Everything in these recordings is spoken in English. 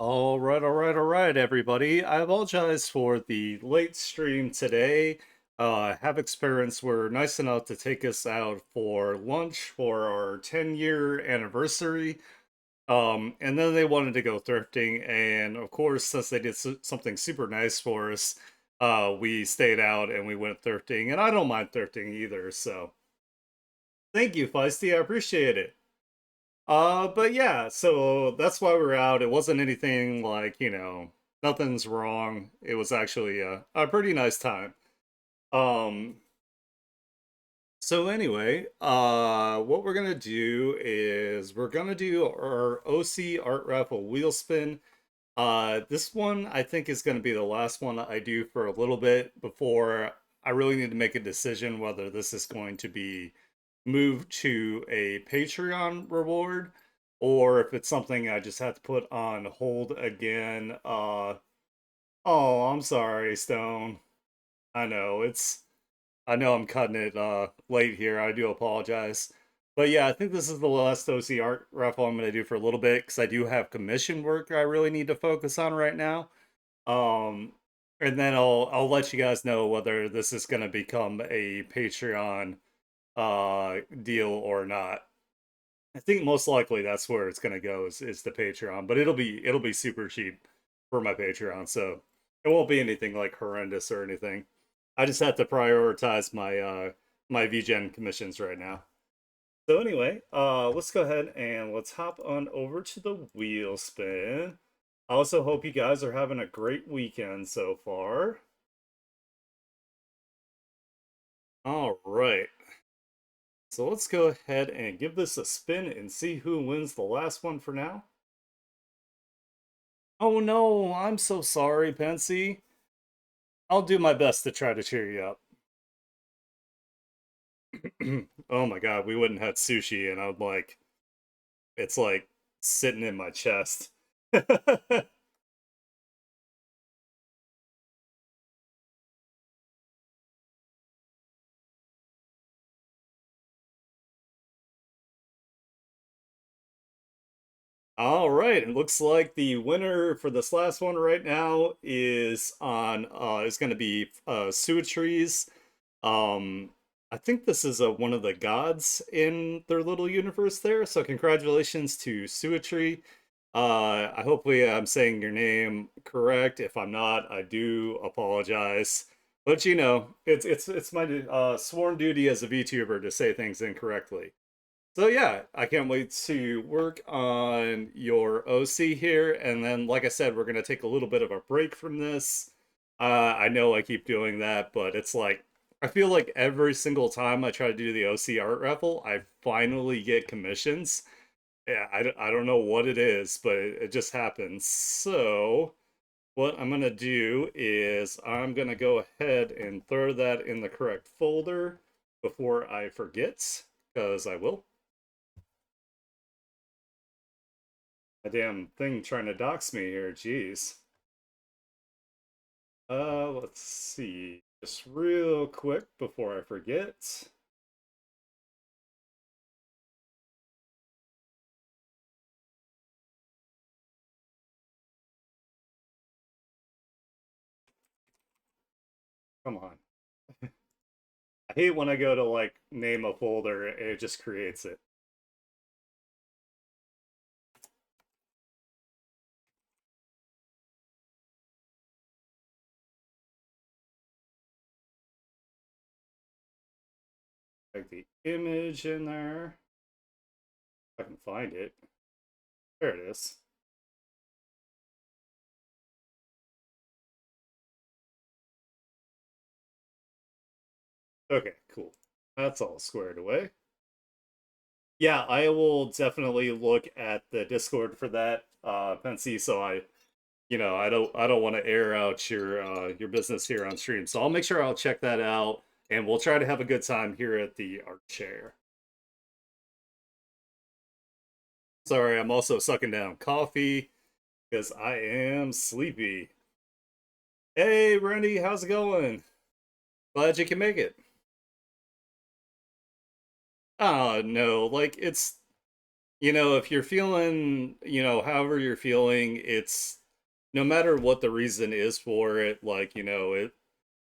All right, everybody. I apologize for the late stream today. Have Experience were nice enough to take us out for lunch for our 10-year anniversary. And then they wanted to go thrifting, and of course, since they did something super nice for us, we stayed out and we went thrifting, and I don't mind thrifting either, so thank you, Feisty. I appreciate it. But yeah, so that's why we're out. It wasn't anything like, nothing's wrong. It was actually a pretty nice time. Um, so anyway, what we're gonna do is we're gonna do our OC Art Raffle wheel spin. This one I think is gonna be the last one I do for a little bit before I really need to make a decision whether this is going to be moved to a Patreon reward or if it's something I just have to put on hold again. Oh, I'm sorry, Stone. I know I know I'm cutting it late here. I do apologize. But yeah, I think this is the last OC art raffle I'm going to do for a little bit because I do have commission work I really need to focus on right now. Um, and then I'll let you guys know whether this is going to become a Patreon deal or not. I think most likely that's where it's gonna go is the Patreon, but it'll be super cheap for my Patreon, so it won't be anything like horrendous or anything. I just have to prioritize my VGen commissions right now. So anyway, let's go ahead and let's hop on over to the wheel spin. I also hope you guys are having a great weekend so far. All right. So let's go ahead and give this a spin and see who wins the last one for now. Oh no, I'm so sorry, Pensy. I'll do my best to try to cheer you up. Oh my god, we wouldn't have sushi, and I'm like, it's like sitting in my chest. All right, it looks like the winner for this last one right now is going to be Suatrees. Um, I think this is one of the gods in their little universe there. So congratulations to Suatri. I hopefully I'm saying your name correct. If I'm not, I do apologize. But it's my sworn duty as a VTuber to say things incorrectly. So yeah, I can't wait to work on your OC here, and then like I said, we're gonna take a little bit of a break from this. I know I keep doing that, but it's like I feel like every single time I try to do the OC art raffle, I finally get commissions. Yeah, I don't know what it is, but it just happens. So what I'm gonna do is I'm gonna go ahead and throw that in the correct folder before I forget, because I will. A damn thing trying to dox me here, jeez. Let's see. Just real quick before I forget. Come on. I hate when I go to like name a folder, it just creates it. Like the image in there. If I can find it. There it is. Okay, cool. That's all squared away. Yeah, I will definitely look at the Discord for that, Pensy, so I don't want to air out your business here on stream. So I'll make sure I'll check that out, and we'll try to have a good time here at the art chair. Sorry, I'm also sucking down coffee because I am sleepy. Hey, Randy, how's it going? Glad you can make it. Oh no, like if you're feeling, however you're feeling, it's no matter what the reason is for it, like,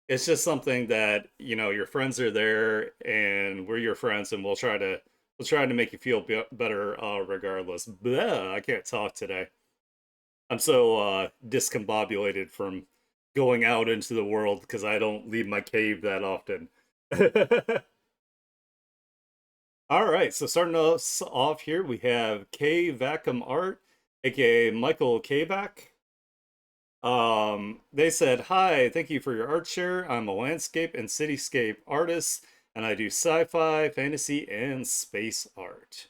it's just something that, your friends are there and we're your friends and we'll try to make you feel better regardless. Blah, I can't talk today. I'm so discombobulated from going out into the world because I don't leave my cave that often. All right, so starting us off here, we have K Vacuum Art, aka Michael Kvac. They said, "Hi, thank you for your art share. I'm a landscape and cityscape artist, and I do sci-fi, fantasy, and space art."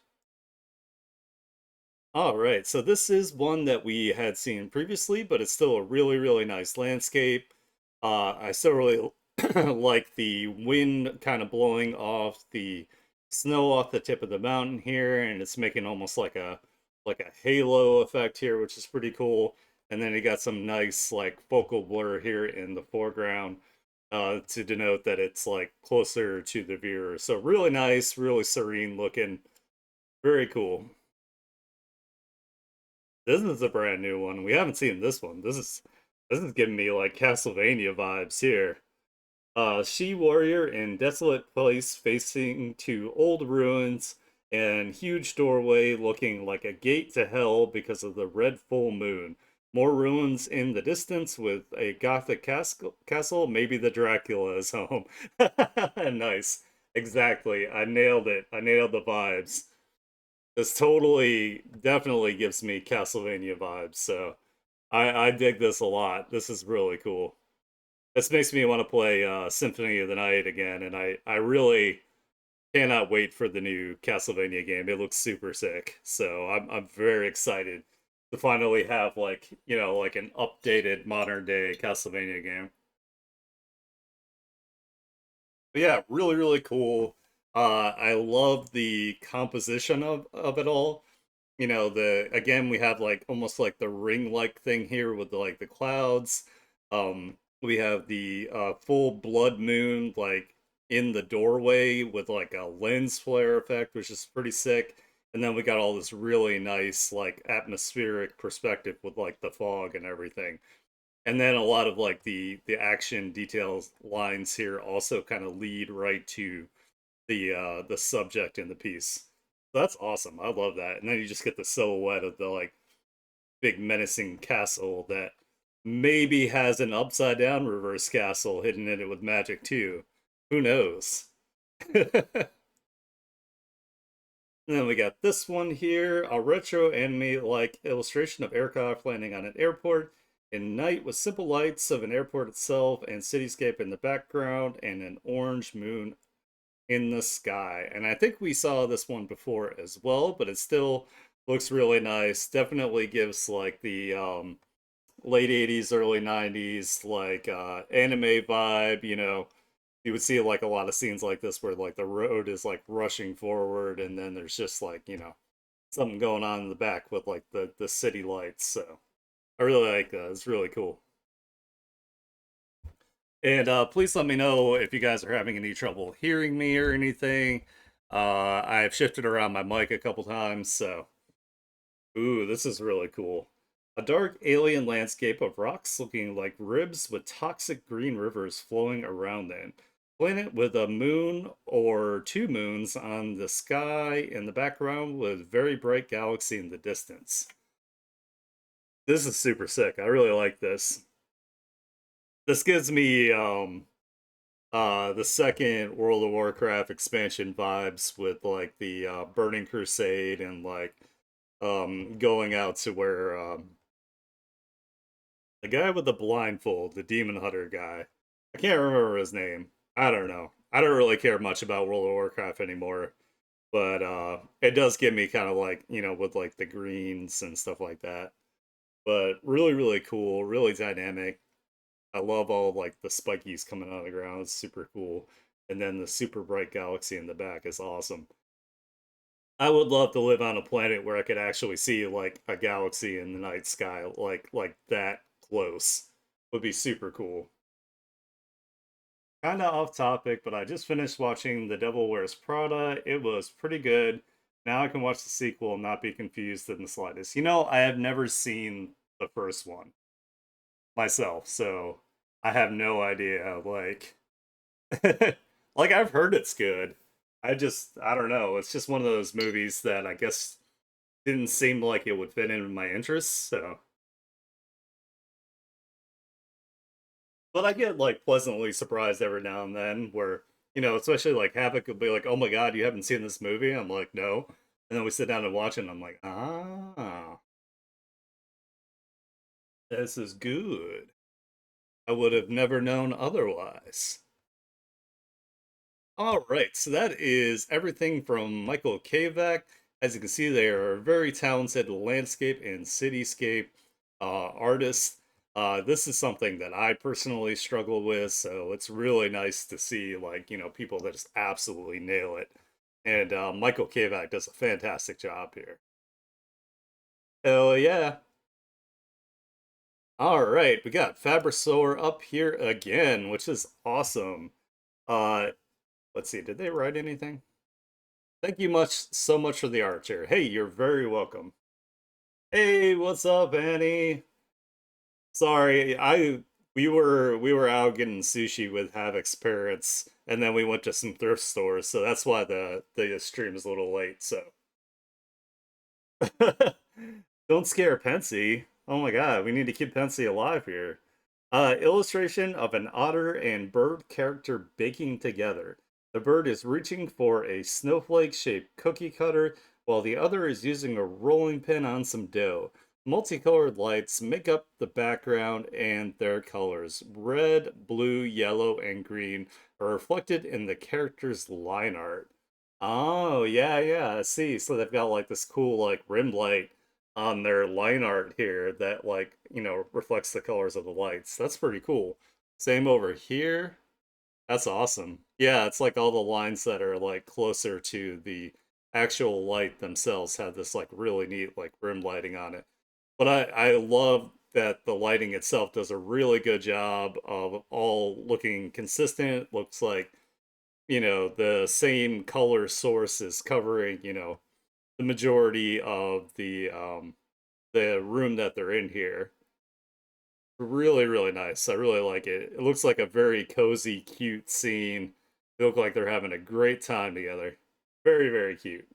All right, so this is one that we had seen previously, but it's still a really, really nice landscape. I still really like the wind kind of blowing off the snow off the tip of the mountain here, and it's making almost like a halo effect here, which is pretty cool. And then you got some nice like focal blur here in the foreground to denote that it's like closer to the viewer. So really nice, really serene looking, very cool. This is a brand new one. We haven't seen this one. This is giving me like Castlevania vibes here. She warrior in desolate place facing to old ruins and huge doorway looking like a gate to hell because of the red full moon. More ruins in the distance with a gothic castle. Maybe the Dracula is home. Nice. Exactly. I nailed it. I nailed the vibes. This totally, definitely gives me Castlevania vibes. So I dig this a lot. This is really cool. This makes me want to play Symphony of the Night again, and I really cannot wait for the new Castlevania game. It looks super sick. So I'm very excited to finally have like, like an updated modern day Castlevania game. But yeah, really, really cool. I love the composition of it all. The again we have like almost like the ring like thing here with like the clouds. We have the full blood moon like in the doorway with like a lens flare effect, which is pretty sick. And then we got all this really nice like atmospheric perspective with like the fog and everything. And then a lot of like the action details lines here also kind of lead right to the subject in the piece. That's awesome. I love that. And then you just get the silhouette of the like big menacing castle that maybe has an upside down reverse castle hidden in it with magic too. Who knows? And then we got this one here, a retro anime like illustration of aircraft landing on an airport in night with simple lights of an airport itself and cityscape in the background and an orange moon in the sky. And I think we saw this one before as well, but it still looks really nice. Definitely gives like the late 80s, early 90s like anime vibe, You would see like a lot of scenes like this where like the road is like rushing forward and then there's just like, something going on in the back with like the city lights. So I really like that. It's really cool. And please let me know if you guys are having any trouble hearing me or anything. I've shifted around my mic a couple times, so. Ooh, this is really cool. A dark alien landscape of rocks looking like ribs with toxic green rivers flowing around them. Planet with a moon or two moons on the sky in the background with very bright galaxy in the distance. This is super sick. I really like this. This gives me the second World of Warcraft expansion vibes with like the Burning Crusade and like going out to where the guy with the blindfold, the Demon Hunter guy. I can't remember his name. I don't know. I don't really care much about World of Warcraft anymore, but it does give me kind of like, with like the greens and stuff like that. But really, really cool, really dynamic. I love all like the spikies coming out of the ground. It's super cool. And then the super bright galaxy in the back is awesome. I would love to live on a planet where I could actually see like a galaxy in the night sky, like that close. Would be super cool. Kind of off topic, but I just finished watching The Devil Wears Prada. It was pretty good. Now I can watch the sequel and not be confused in the slightest. You know, I have never seen the first one myself, so I have no idea. Like I've heard it's good. I don't know. It's just one of those movies that I guess didn't seem like it would fit in my interests. So, but I get like pleasantly surprised every now and then, where especially like Havoc will be like, "Oh my God, you haven't seen this movie?" I'm like, "No," and then we sit down and watch it, and I'm like, "Ah, this is good. I would have never known otherwise." All right, so that is everything from Michael Kavak. As you can see, they are a very talented landscape and cityscape artists. This is something that I personally struggle with, so it's really nice to see people that just absolutely nail it. And Michael Kavak does a fantastic job here. Hell yeah! All right, we got Fabrisaur up here again, which is awesome. Uh, let's see, did they write anything? Thank you so much for the archer. Hey, you're very welcome. Hey, what's up, Annie? Sorry, I we were out getting sushi with Havoc's parents, and then we went to some thrift stores, so that's why the stream is a little late. So don't scare Pensy. Oh my God, we need to keep Pensy alive here. Illustration of an otter and bird character baking together. The bird is reaching for a snowflake-shaped cookie cutter, while the other is using a rolling pin on some dough. Multicolored lights make up the background, and their colors, red, blue, yellow, and green, are reflected in the character's line art. Oh, yeah, yeah. I see. So they've got like this cool like rim light on their line art here that reflects the colors of the lights. That's pretty cool. Same over here. That's awesome. Yeah, it's like all the lines that are like closer to the actual light themselves have this like really neat like rim lighting on it. But I love that the lighting itself does a really good job of all looking consistent. Looks like the same color source is covering, the majority of the room that they're in here. Really, really nice. I really like it. It looks like a very cozy, cute scene. They look like they're having a great time together. Very, very cute.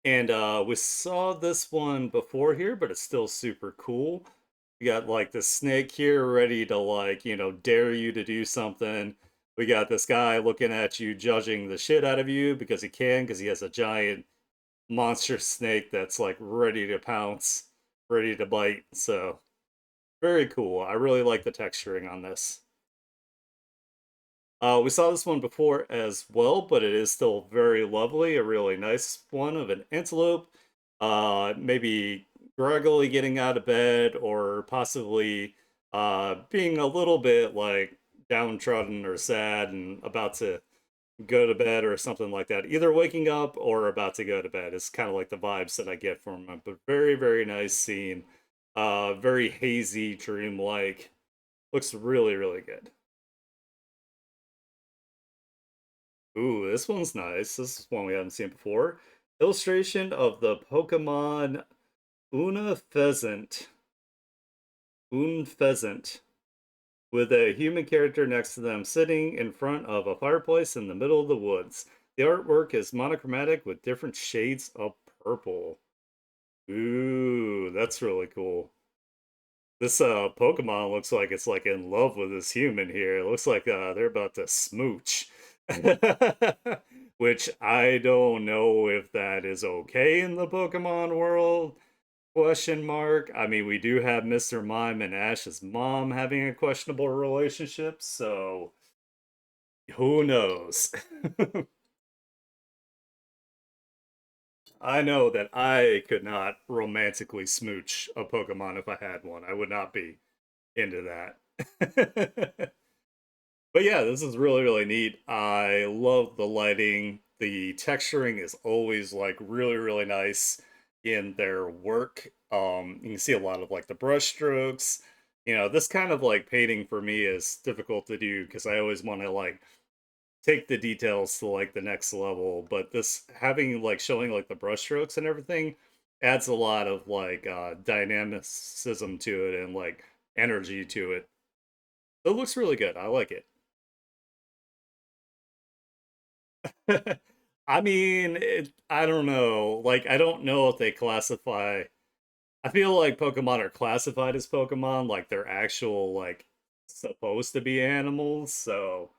And we saw this one before here, but it's still super cool. We got like the snake here ready to dare you to do something. We got this guy looking at you, judging the shit out of you because he can, because he has a giant monster snake that's like ready to pounce, ready to bite. So very cool. I really like the texturing on this. We saw this one before as well, but it is still very lovely. A really nice one of an antelope. Maybe groggily getting out of bed, or possibly being a little bit like downtrodden or sad and about to go to bed or something like that. Either waking up or about to go to bed is kind of like the vibes that I get from him. But very, very nice scene. Very hazy, dreamlike. Looks really, really good. Ooh, this one's nice. This is one we haven't seen before. Illustration of the Pokemon Una Pheasant. Un Pheasant. With a human character next to them sitting in front of a fireplace in the middle of the woods. The artwork is monochromatic with different shades of purple. Ooh, that's really cool. This Pokemon looks like it's like in love with this human here. It looks like they're about to smooch. Which I don't know if that is okay in the Pokemon world. Question mark. I mean, we do have Mr. Mime and Ash's mom having a questionable relationship, so who knows? I know that I could not romantically smooch a Pokemon if I had one. I would not be into that. But yeah, this is really, really neat. I love the lighting. The texturing is always like really, really nice in their work. You can see a lot of like the brush strokes. This kind of like painting for me is difficult to do because I always want to like take the details to like the next level. But this having like showing like the brushstrokes and everything adds a lot of like dynamicism to it and like energy to it. So it looks really good. I like it. I mean, I don't know. Like, I don't know if they classify. I feel like Pokemon are classified as Pokemon, like they're actual, like, supposed to be animals. So,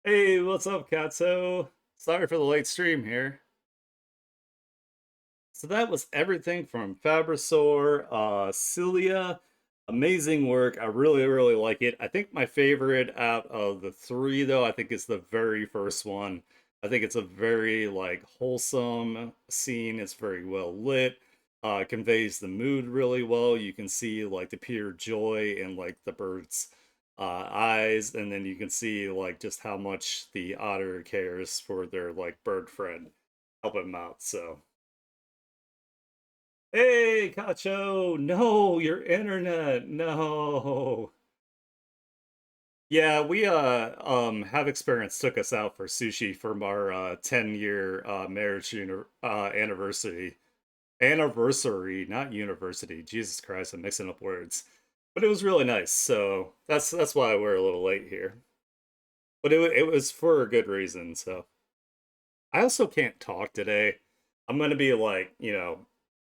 hey, what's up, Katso? Sorry for the late stream here. So that was everything from Fabrasaur, Cilia. Amazing work. I really, really like it. I think my favorite out of the three, though, I think is the very first one. I think it's a very like wholesome scene. It's very well lit. Conveys the mood really well. You can see like the pure joy in like the bird's eyes, and then you can see like just how much the otter cares for their like bird friend, help him out. So hey, Cacho! No, your internet. No. Yeah, we have experience took us out for sushi from our 10-year marriage anniversary. Anniversary, not university. Jesus Christ, I'm mixing up words. But it was really nice. So that's why we're a little late here. But it was for a good reason. So I also can't talk today. I'm gonna be like,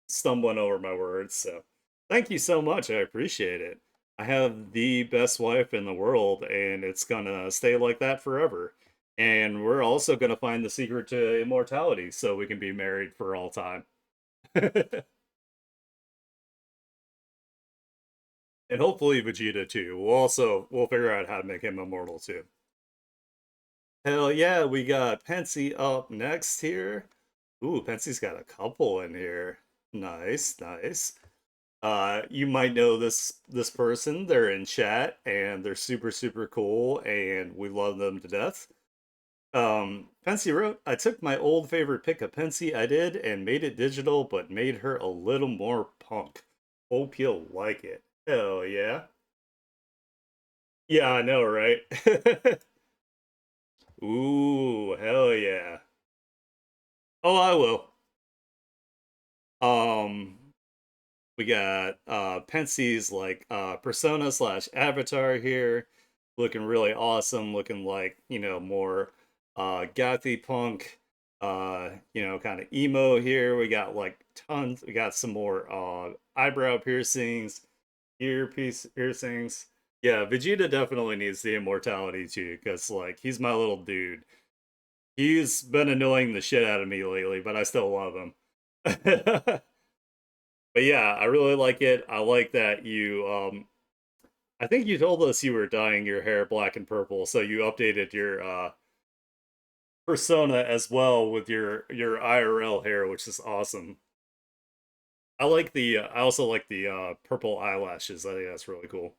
stumbling over my words. So thank you so much. I appreciate it. I have the best wife in the world, and it's gonna stay like that forever. And we're also gonna find the secret to immortality so we can be married for all time. And hopefully Vegeta too. We'll figure out how to make him immortal too. Hell yeah, we got Pensy up next here. Ooh, Pensy's got a couple in here. Nice, nice. You might know this person. They're in chat and they're super super cool and we love them to death. Pensy wrote, I took my old favorite pick of Pensy I did and made it digital, but made her a little more punk. Hope you'll like it. Hell yeah. Yeah, I know, right? Ooh, hell yeah. Oh, I will. Um, We got Pensy's like persona slash avatar here, looking really awesome, looking like, more gothy punk, kind of emo here. We got like tons, we got some more eyebrow piercings, piercings. Yeah, Vegeta definitely needs the immortality too, because like he's my little dude. He's been annoying the shit out of me lately, but I still love him. But yeah, I really like it. I like that you I think you told us you were dyeing your hair black and purple, so you updated your persona as well with your IRL hair, which is awesome. I also like the purple eyelashes. I think that's really cool.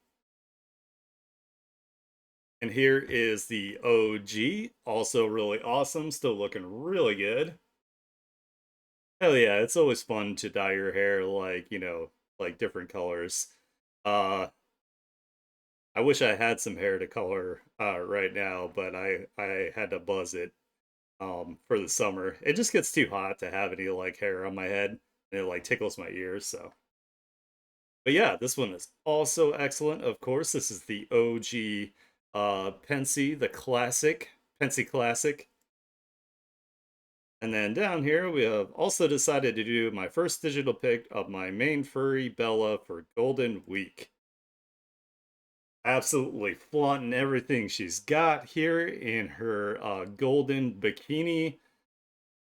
And here is the OG, also really awesome, still looking really good. Hell yeah, it's always fun to dye your hair like, like different colors. Uh I wish I had some hair to color right now, but I had to buzz it for the summer. It just gets too hot to have any like hair on my head, and it like tickles my ears. So, but yeah, this one is also excellent. Of course, this is the OG Pensy, the classic Pensy Classic. And then down here, we have also decided to do my first digital pick of my main furry Bella for Golden Week. Absolutely flaunting everything she's got here in her golden bikini.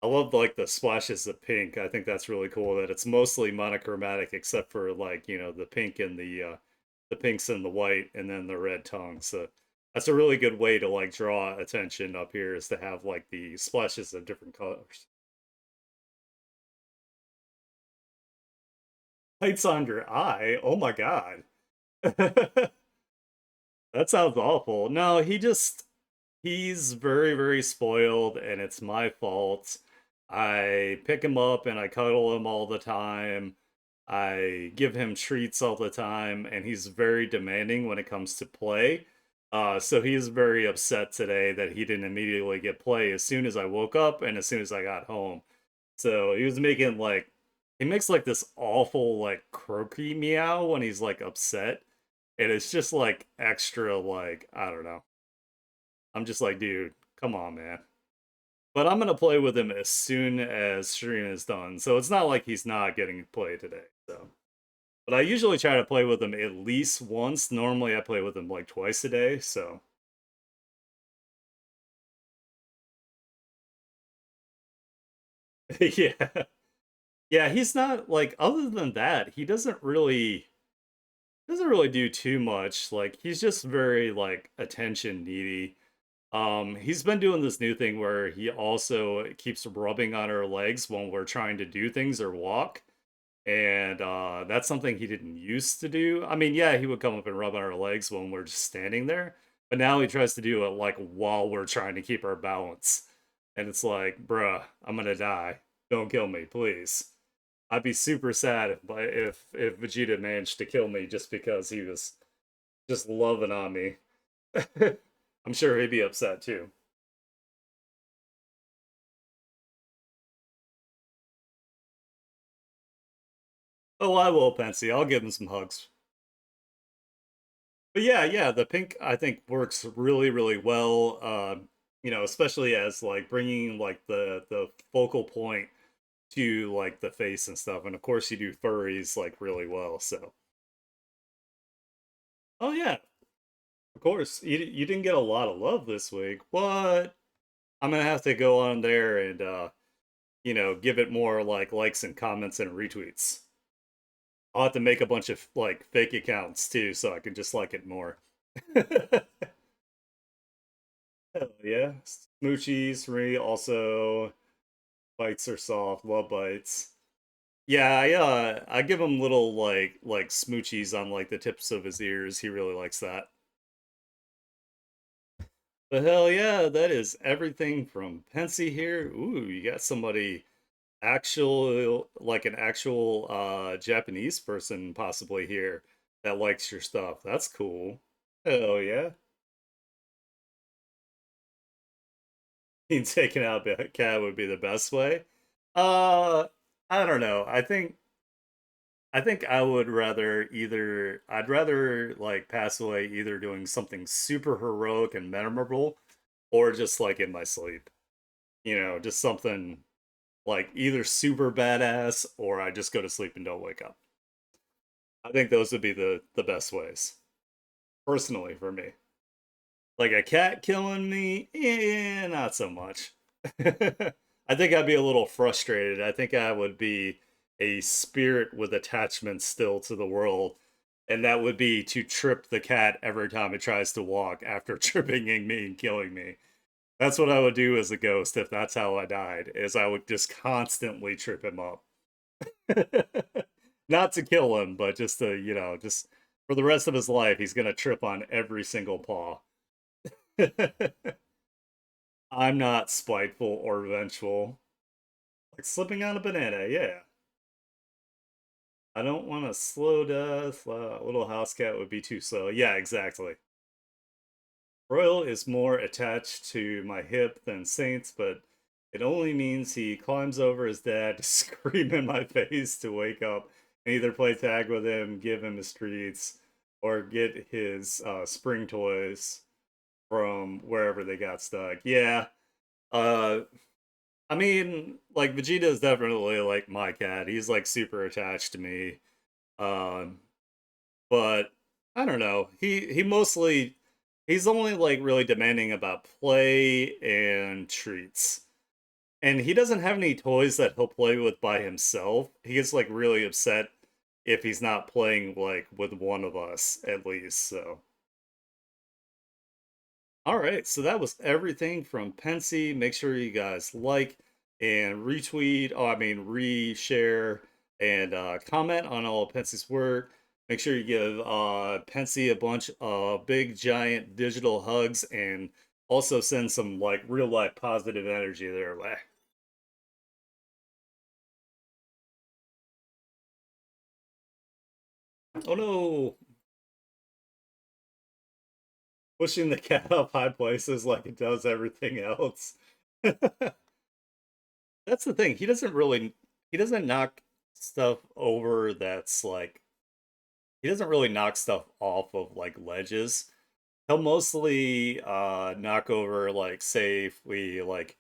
I love like the splashes of pink. I think that's really cool that it's mostly monochromatic except for like, the pink and the pinks and the white and then the red tongue. So that's a really good way to like draw attention up here is to have like the splashes of different colors. Lights on your eye. Oh my god. That sounds awful. No, he's very, very spoiled, and it's my fault. I pick him up and I cuddle him all the time. I give him treats all the time, and he's very demanding when it comes to play. So he's very upset today that he didn't immediately get play as soon as I woke up and as soon as I got home. So he was making like he makes like this awful like croaky meow when he's like upset. And it's just like extra like I don't know. I'm just like, dude, come on, man. But I'm gonna play with him as soon as stream is done. So it's not like he's not getting play today. So but I usually try to play with him at least once. Normally I play with him like twice a day, so yeah. Yeah, he's not like other than that, he doesn't really do too much. Like he's just very like attention needy. He's been doing this new thing where he also keeps rubbing on our legs when we're trying to do things or walk. And that's something he didn't used to do. I mean, yeah, he would come up and rub on our legs when we're just standing there, but now he tries to do it like while we're trying to keep our balance. And it's like, bruh, I'm gonna die. Don't kill me, please. I'd be super sad if Vegeta managed to kill me just because he was just loving on me. I'm sure he'd be upset too. Oh, I will, Pensy. I'll give him some hugs. But yeah, yeah, the pink I think works really, really well. Especially as like bringing like the focal point to like the face and stuff. And of course, you do furries like really well. So, oh yeah, of course, you didn't get a lot of love this week. What? I'm gonna have to go on there and give it more like likes and comments and retweets. I'll have to make a bunch of like fake accounts too, so I can just like it more. Hell yeah. Smoochies for me also. Bites are soft, love bites. Yeah, I give him little like smoochies on like the tips of his ears. He really likes that. But hell yeah, that is everything from Pensy here. Ooh, you got somebody actual like an actual Japanese person possibly here that likes your stuff. That's cool. Hell yeah. Being taken out by a cat would be the best way. Uh I don't know. I think I would I'd rather like pass away either doing something super heroic and memorable or just like in my sleep. Just something like either super badass or I just go to sleep and don't wake up. I think those would be the best ways, personally for me. Like a cat killing me, not so much. I think I'd be a little frustrated. I think I would be a spirit with attachment still to the world, and that would be to trip the cat every time it tries to walk after tripping me and killing me. That's what I would do as a ghost if that's how I died, is I would just constantly trip him up. Not to kill him, but just to, just for the rest of his life, he's gonna trip on every single paw. I'm not spiteful or vengeful. Like slipping on a banana, yeah. I don't want a slow death. Little house cat would be too slow. Yeah, exactly. Royal is more attached to my hip than Saints, but it only means he climbs over his dad to scream in my face to wake up and either play tag with him, give him his treats, or get his spring toys from wherever they got stuck. Yeah. Uh, I mean, like Vegeta is definitely like my cat. He's like super attached to me. Um, but I don't know. He's only like really demanding about play and treats. And he doesn't have any toys that he'll play with by himself. He gets like really upset if he's not playing like with one of us at least. So all right, so that was everything from Pensy. Make sure you guys like and retweet, oh, I mean, reshare and comment on all of Pensy's work. Make sure you give Pensy a bunch of big, giant digital hugs and also send some like real life positive energy their way. Oh no, pushing the cat up high places like it does everything else. That's the thing. He doesn't knock stuff over that's like he doesn't really knock stuff off of like ledges. He'll mostly knock over like say if we like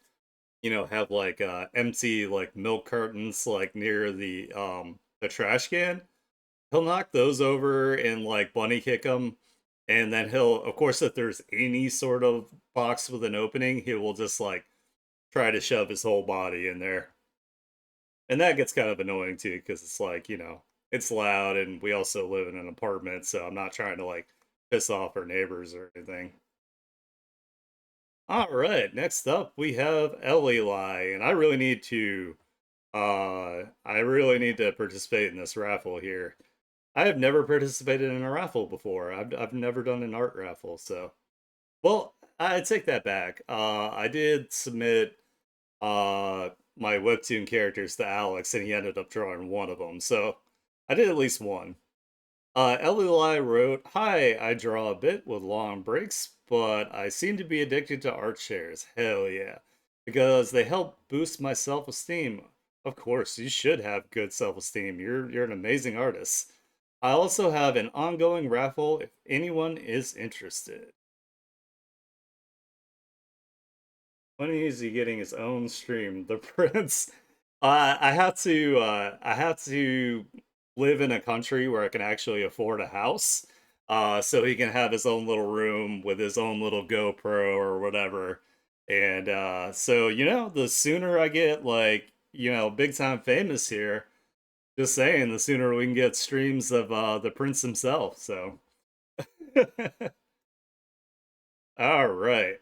have like empty like milk cartons like near the trash can. He'll knock those over and like bunny kick them, and then he'll of course if there's any sort of box with an opening, he will just like try to shove his whole body in there. And that gets kind of annoying too because it's like it's loud, and we also live in an apartment, so I'm not trying to like piss off our neighbors or anything. All right, next up we have Eli, and I really need to participate in this raffle here. I have never participated in a raffle before. I've never done an art raffle, so well, I take that back. I did submit my webtoon characters to Alex, and he ended up drawing one of them. So I did at least one. Eli wrote, "Hi, I draw a bit with long breaks, but I seem to be addicted to art shares. Hell yeah, because they help boost my self-esteem. Of course, you should have good self-esteem. You're an amazing artist. I also have an ongoing raffle if anyone is interested." When is he getting his own stream? The prince. I have to live in a country where I can actually afford a house. So he can have his own little room with his own little GoPro or whatever. And so the sooner I get like, big time famous here, just saying, the sooner we can get streams of the prince himself. So all right.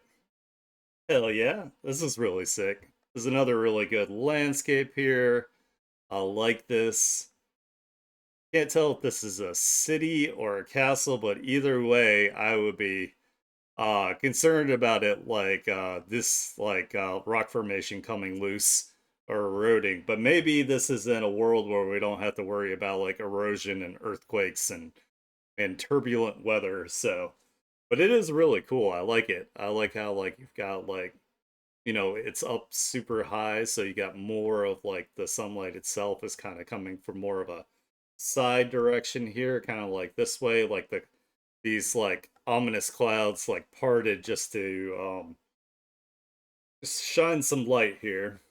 Hell yeah, this is really sick. There's another really good landscape here. I like this. Can't tell if this is a city or a castle, but either way, I would be concerned about it like this like rock formation coming loose or eroding. But maybe this is in a world where we don't have to worry about like erosion and earthquakes and turbulent weather. So, but it is really cool. I like it. I like how like you've got like it's up super high, so you got more of like the sunlight itself is kind of coming from more of a side direction here, kind of like this way, like these like ominous clouds like parted just to just shine some light here.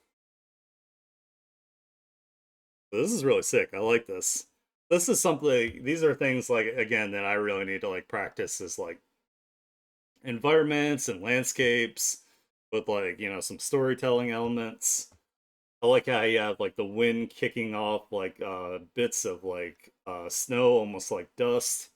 This is really sick. I like this. This is something, these are things like again that I really need to like practice is like environments and landscapes with like, some storytelling elements. I like how you have like the wind kicking off like bits of like snow, almost like dust.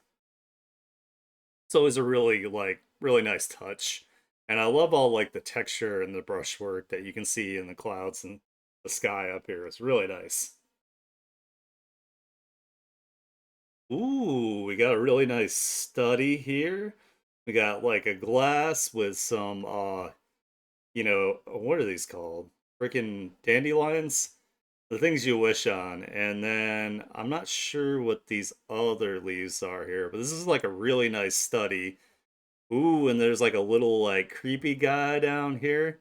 It's always a really like really nice touch. And I love all like the texture and the brushwork that you can see in the clouds and the sky up here. It's really nice. Ooh, we got a really nice study here. We got like a glass with some what are these called? Freaking dandelions? The things you wish on. And then I'm not sure what these other leaves are here, but this is like a really nice study. Ooh, and there's like a little like creepy guy down here.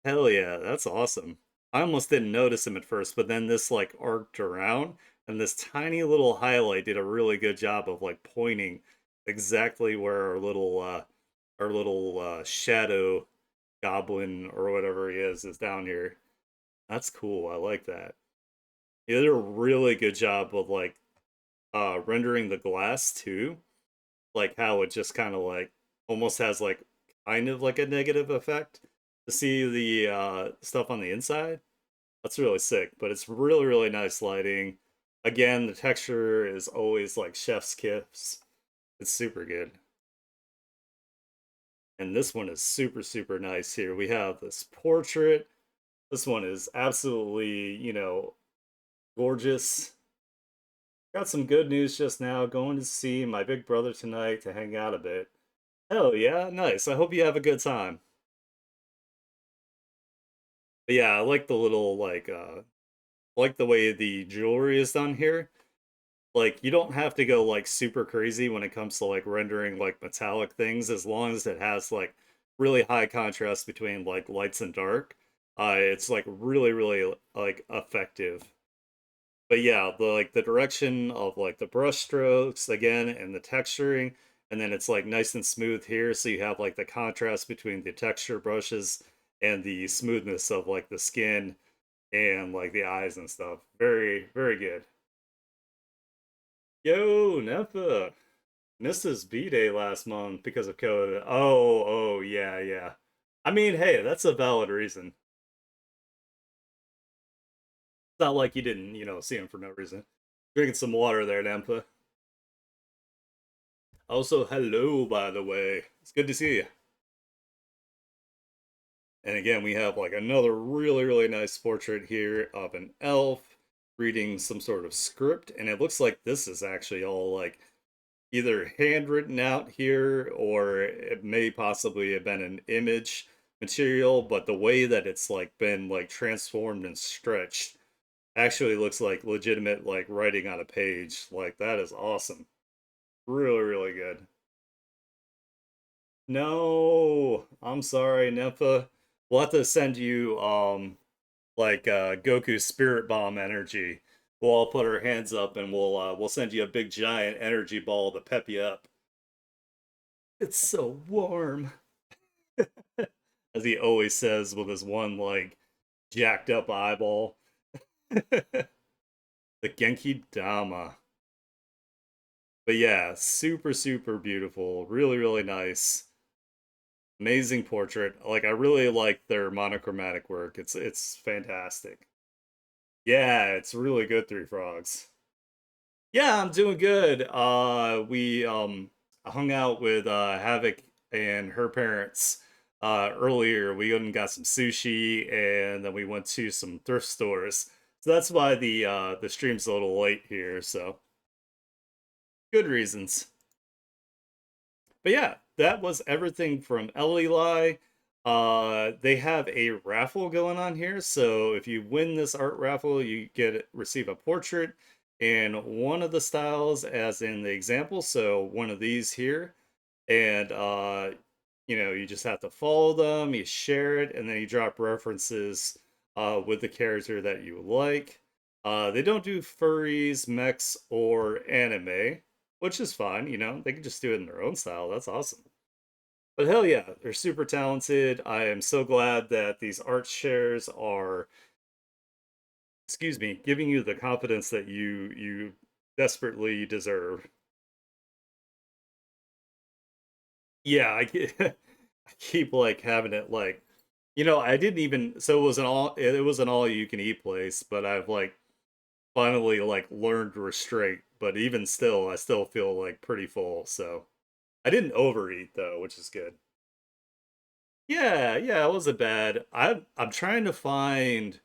Hell yeah, that's awesome. I almost didn't notice him at first, but then this like arced around, and this tiny little highlight did a really good job of like pointing exactly where our little shadow goblin or whatever he is down here. That's cool. I like that. He did a really good job of like rendering the glass too, like how it just kind of like almost has like kind of like a negative effect to see the stuff on the inside. That's really sick, but it's really really nice lighting. Again, the texture is always like chef's kiss. It's super good. And this one is super super nice here. We have this portrait. This one is absolutely, gorgeous. Got some good news just now. Going to see my big brother tonight to hang out a bit. Hell yeah, nice. I hope you have a good time. But yeah, I like the little like the way the jewelry is done here. like you don't have to go like super crazy when it comes to like rendering like metallic things as long as it has like really high contrast between like lights and dark. It's like really like effective. But yeah, the like the direction of like the brush strokes again and the texturing, and then it's like nice and smooth here, so you have like the contrast between the texture brushes and the smoothness of like the skin and like the eyes and stuff. Very good. Yo, Nefa. Missed his B-Day last month because of COVID. Oh, yeah. I mean, hey, that's a valid reason. It's not like you didn't, see him for no reason. Drinking some water there, Nampa. Also, hello, by the way. It's good to see you. And again, we have like another really nice portrait here of an elf reading some sort of script. And it looks like this is actually all like either handwritten out here or it may possibly have been an image material, but the way that it's like been like transformed and stretched actually looks like legitimate like writing on a page. Like that is awesome. Really good. No, I'm sorry, Nympha. We'll have to send you like Goku Spirit Bomb energy. We'll all put our hands up and we'll send you a big giant energy ball to pep you up. It's so warm. As he always says with his one like jacked up eyeball. The Genki Dama. But yeah, super beautiful. Really nice. Amazing portrait. Like I really like their monochromatic work. It's fantastic. Yeah, it's really good, Three Frogs. Yeah, I'm doing good. We hung out with Havoc and her parents earlier. We went and got some sushi and then we went to some thrift stores. So that's why the stream's a little late here, so good reasons. But yeah, that was everything from Eli. They have a raffle going on here, so if you win this art raffle, you receive a portrait in one of the styles, as in the example. So one of these here, and you just have to follow them. You share it, and then you drop references with the character that you like. They don't do furries, mechs, or anime, which is fine. They can just do it in their own style. That's awesome. But hell yeah, they're super talented. I am so glad that these art shares are, excuse me, giving you the confidence that you desperately deserve. Yeah, I keep like having it like, I didn't even so it was an all you can eat place, but I've like finally like learned restraint. But even still, I still feel like pretty full. So I didn't overeat though, which is good. Yeah, it wasn't bad. I'm trying to find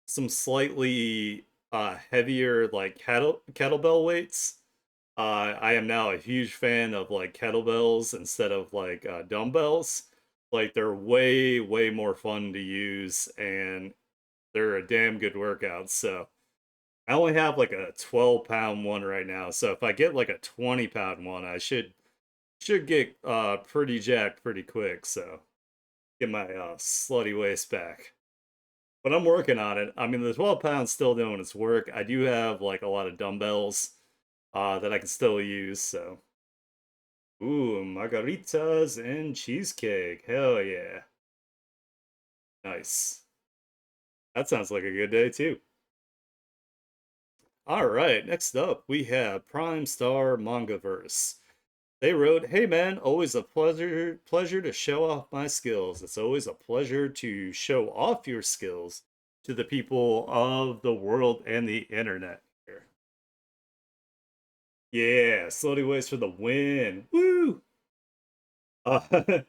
some slightly heavier like kettlebell weights. I am now a huge fan of like kettlebells instead of like dumbbells. Like they're way more fun to use and they're a damn good workout. So I only have like a 12-pound one right now. So if I get like a 20-pound one, I should get pretty jacked pretty quick. So get my slutty waist back. But I'm working on it. I mean, the 12 pounds still doing its work. I do have like a lot of dumbbells that I can still use. So, ooh, margaritas and cheesecake. Hell yeah. Nice. That sounds like a good day too. All right, next up we have Prime Star Mangaverse. They wrote, "Hey man, always a pleasure to show off my skills. It's always a pleasure to show off your skills to the people of the world and the internet." Here. Yeah, slutty waist for the win. Woo! Uh,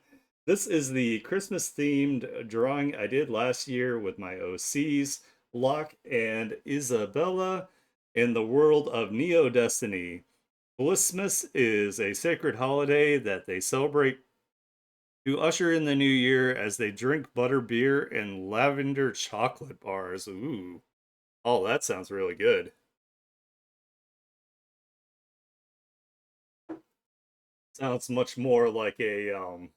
this is the Christmas themed drawing I did last year with my OCs, Locke and Isabella, in the world of Neo Destiny. Blissmas is a sacred holiday that they celebrate to usher in the new year as they drink butter beer and lavender chocolate bars. Ooh. Oh, that sounds really good. Sounds much more like a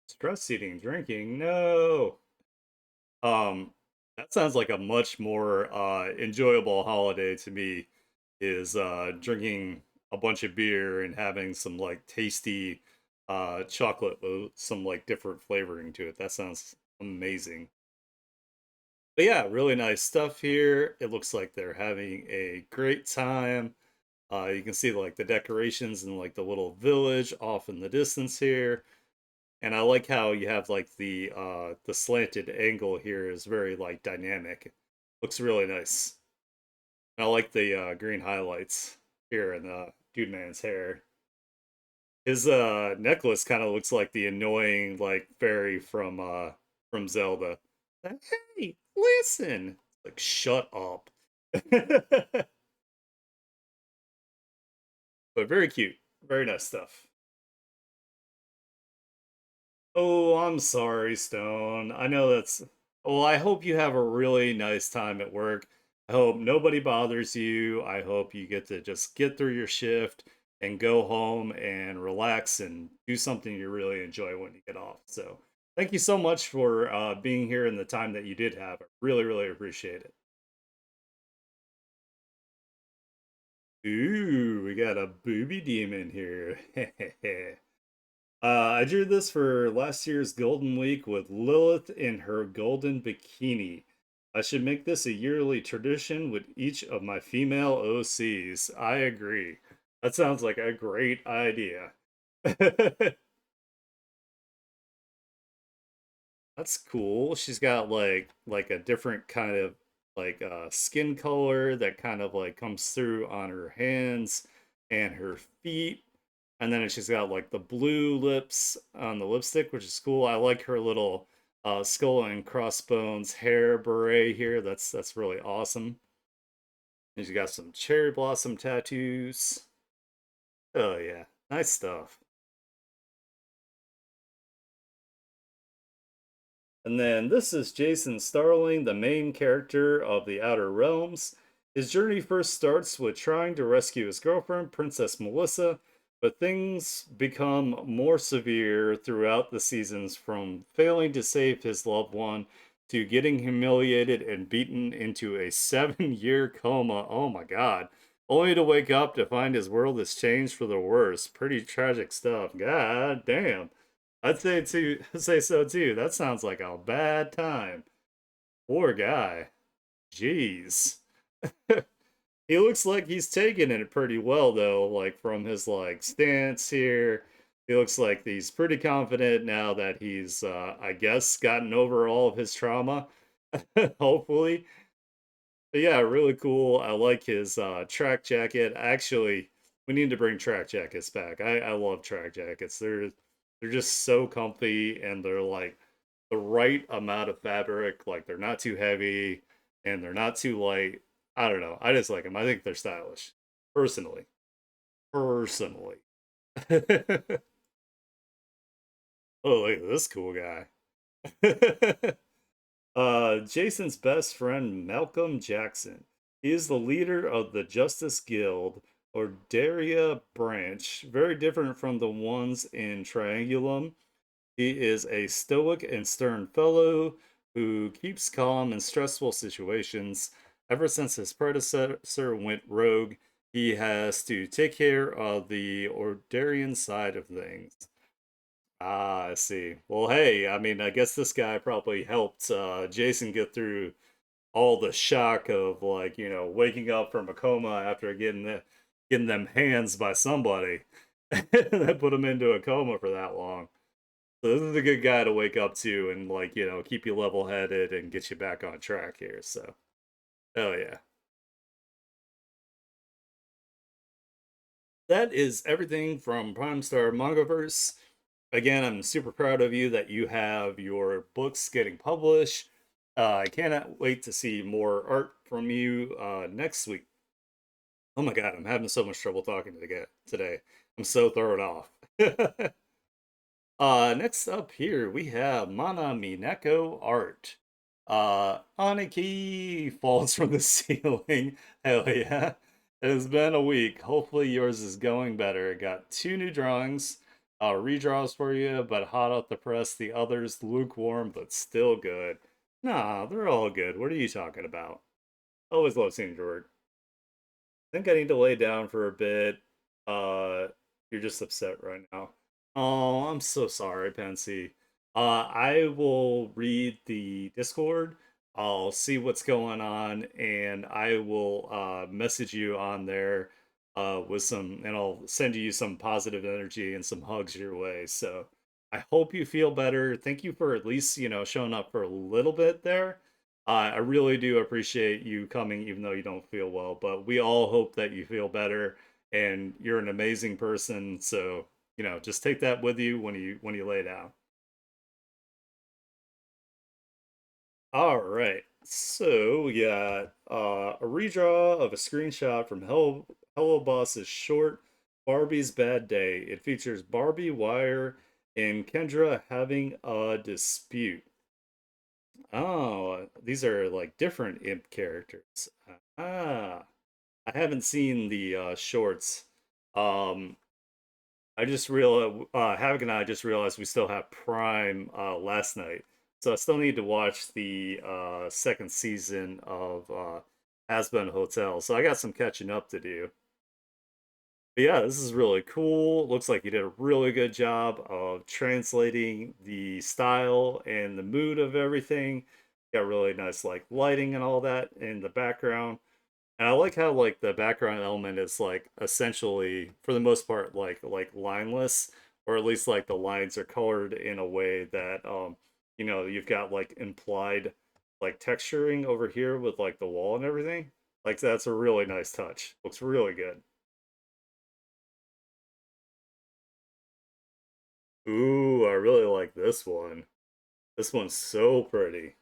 stress eating, drinking. No. Um, that sounds like a much more enjoyable holiday to me is drinking a bunch of beer and having some like tasty chocolate with some like different flavoring to it. That sounds amazing. But yeah, really nice stuff here. It looks like they're having a great time. You can see like the decorations and like the little village off in the distance here. And I like how you have like the slanted angle here is very like dynamic. Looks really nice. I like the green highlights here in the dude man's hair. His necklace kind of looks like the annoying like fairy from Zelda. Like, hey, listen. Like shut up. But very cute. Very nice stuff. Oh, I'm sorry, Stone. I know that's. Well, I hope you have a really nice time at work. I hope nobody bothers you. I hope you get to just get through your shift and go home and relax and do something you really enjoy when you get off. So, thank you so much for being here and the time that you did have. I really, really appreciate it. Ooh, we got a booby demon here. I drew this for last year's Golden Week with Lilith in her golden bikini. I should make this a yearly tradition with each of my female OCs. I agree. That sounds like a great idea. That's cool. She's got like a different kind of like skin color that kind of like comes through on her hands and her feet. And then she's got like the blue lips on the lipstick, which is cool. I like her little skull and crossbones hair beret here. That's really awesome. And she's got some cherry blossom tattoos. Oh yeah, nice stuff. And then this is Jason Starling, the main character of The Outer Realms. His journey first starts with trying to rescue his girlfriend, Princess Melissa, but things become more severe throughout the seasons from failing to save his loved one to getting humiliated and beaten into a 7 year coma. Oh my god. Only to wake up to find his world has changed for the worse. Pretty tragic stuff. God damn. I'd say so too. That sounds like a bad time. Poor guy. Jeez. He looks like he's taking it pretty well though, like from his like stance here. He looks like he's pretty confident now that he's I guess gotten over all of his trauma. Hopefully. But yeah, really cool. I like his track jacket. Actually, we need to bring track jackets back. I love track jackets. They're just so comfy and they're like the right amount of fabric. Like they're not too heavy and they're not too light. I don't know. I just like them. I think they're stylish. Personally. Personally. Oh, look at this cool guy. Jason's best friend, Malcolm Jackson. He is the leader of the Justice Guild, or Daria branch, very different from the ones in Triangulum. He is a stoic and stern fellow who keeps calm in stressful situations. Ever since his predecessor went rogue, he has to take care of the Ordarian side of things. Ah, I see. Well, hey, I mean, I guess this guy probably helped Jason get through all the shock of like, waking up from a coma after getting them hands by somebody that put him into a coma for that long. So this is a good guy to wake up to and like, keep you level headed and get you back on track here. So, oh yeah. That is everything from Prime Star Mangaverse. Again, I'm super proud of you that you have your books getting published. I cannot wait to see more art from you next week. Oh my god, I'm having so much trouble talking today. I'm so thrown off. Next up here we have Mana Mineko art. Aniki falls from the ceiling. Hell yeah. It has been a week. Hopefully yours is going better. Got two new drawings, redraws for you, but hot off the press. The others lukewarm, but still good. Nah, they're all good. What are you talking about? Always love seeing your work. I think I need to lay down for a bit. Uh, you're just upset right now. Oh, I'm so sorry, Pensy. I will read the Discord. I'll see what's going on, and I will message you on there with some, and I'll send you some positive energy and some hugs your way. So I hope you feel better. Thank you for at least, showing up for a little bit there. I really do appreciate you coming, even though you don't feel well. But we all hope that you feel better, and you're an amazing person. So just take that with you when you lay down. All right. So we got a redraw of a screenshot from Hello Boss's short Barbie's Bad Day. It features Barbie, Wire, and Kendra having a dispute. Oh, these are like different imp characters. Ah, I haven't seen the shorts. Um, I just realized, Havoc and I just realized we still have Prime last night, so I still need to watch the second season of Has Been Hotel. So I got some catching up to do. But yeah, this is really cool. Looks like you did a really good job of translating the style and the mood of everything. Got really nice like lighting and all that in the background. And I like how like the background element is like essentially for the most part like lineless, or at least like the lines are colored in a way that you've got like implied like texturing over here with like the wall and everything. Like that's a really nice touch. Looks really good. Ooh, I really like this one. This one's so pretty.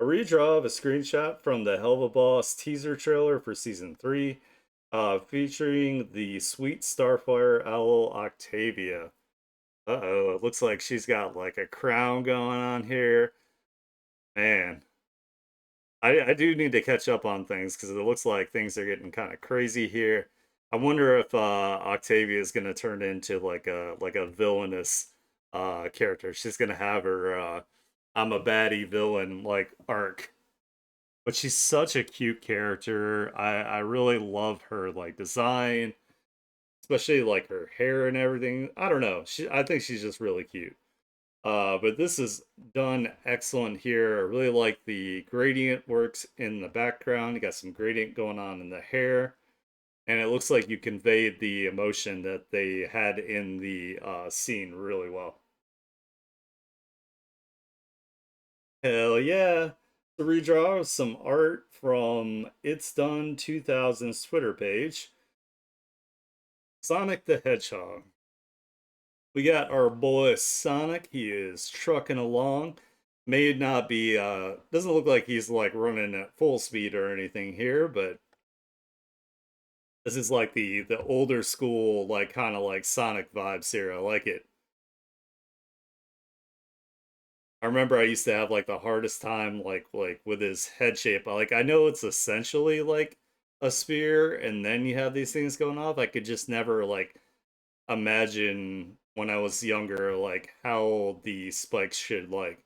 A redraw of a screenshot from the Helva Boss teaser trailer for season 3, featuring the sweet Starfire owl Octavia. Uh-oh, it looks like she's got like a crown going on here. Man, I do need to catch up on things because it looks like things are getting kind of crazy here. I wonder if Octavia is gonna turn into like a villainous character. She's gonna have her I'm a baddie villain like arc. But she's such a cute character. I really love her like design, especially like her hair and everything. I don't know. I think she's just really cute. But this is done excellent here. I really like the gradient works in the background. You got some gradient going on in the hair, and it looks like you conveyed the emotion that they had in the scene really well. Hell yeah! The redraw of some art from It's Done 2000's Twitter page. Sonic the Hedgehog. We got our boy Sonic. He is trucking along. May not be doesn't look like he's like running at full speed or anything here, but this is like the older school like kind of like Sonic vibes here. I like it. I remember I used to have like the hardest time like with his head shape. Like I know it's essentially like a spear and then you have these things going off. I could just never like imagine when I was younger, like how the spikes should like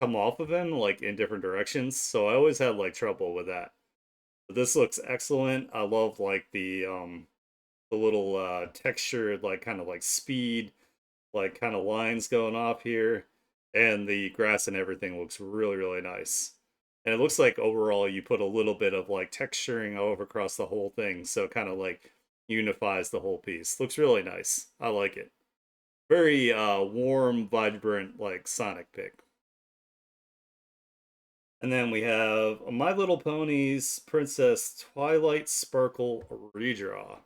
come off of him, like in different directions. So I always had like trouble with that. But this looks excellent. I love like the little textured like kind of like speed, like kind of lines going off here, and the grass and everything looks really nice. And it looks like overall you put a little bit of like texturing over across the whole thing, so it kind of like unifies the whole piece. Looks really nice. I like it. Very warm, vibrant, like Sonic pick. And then we have My Little Pony's Princess Twilight Sparkle redraw.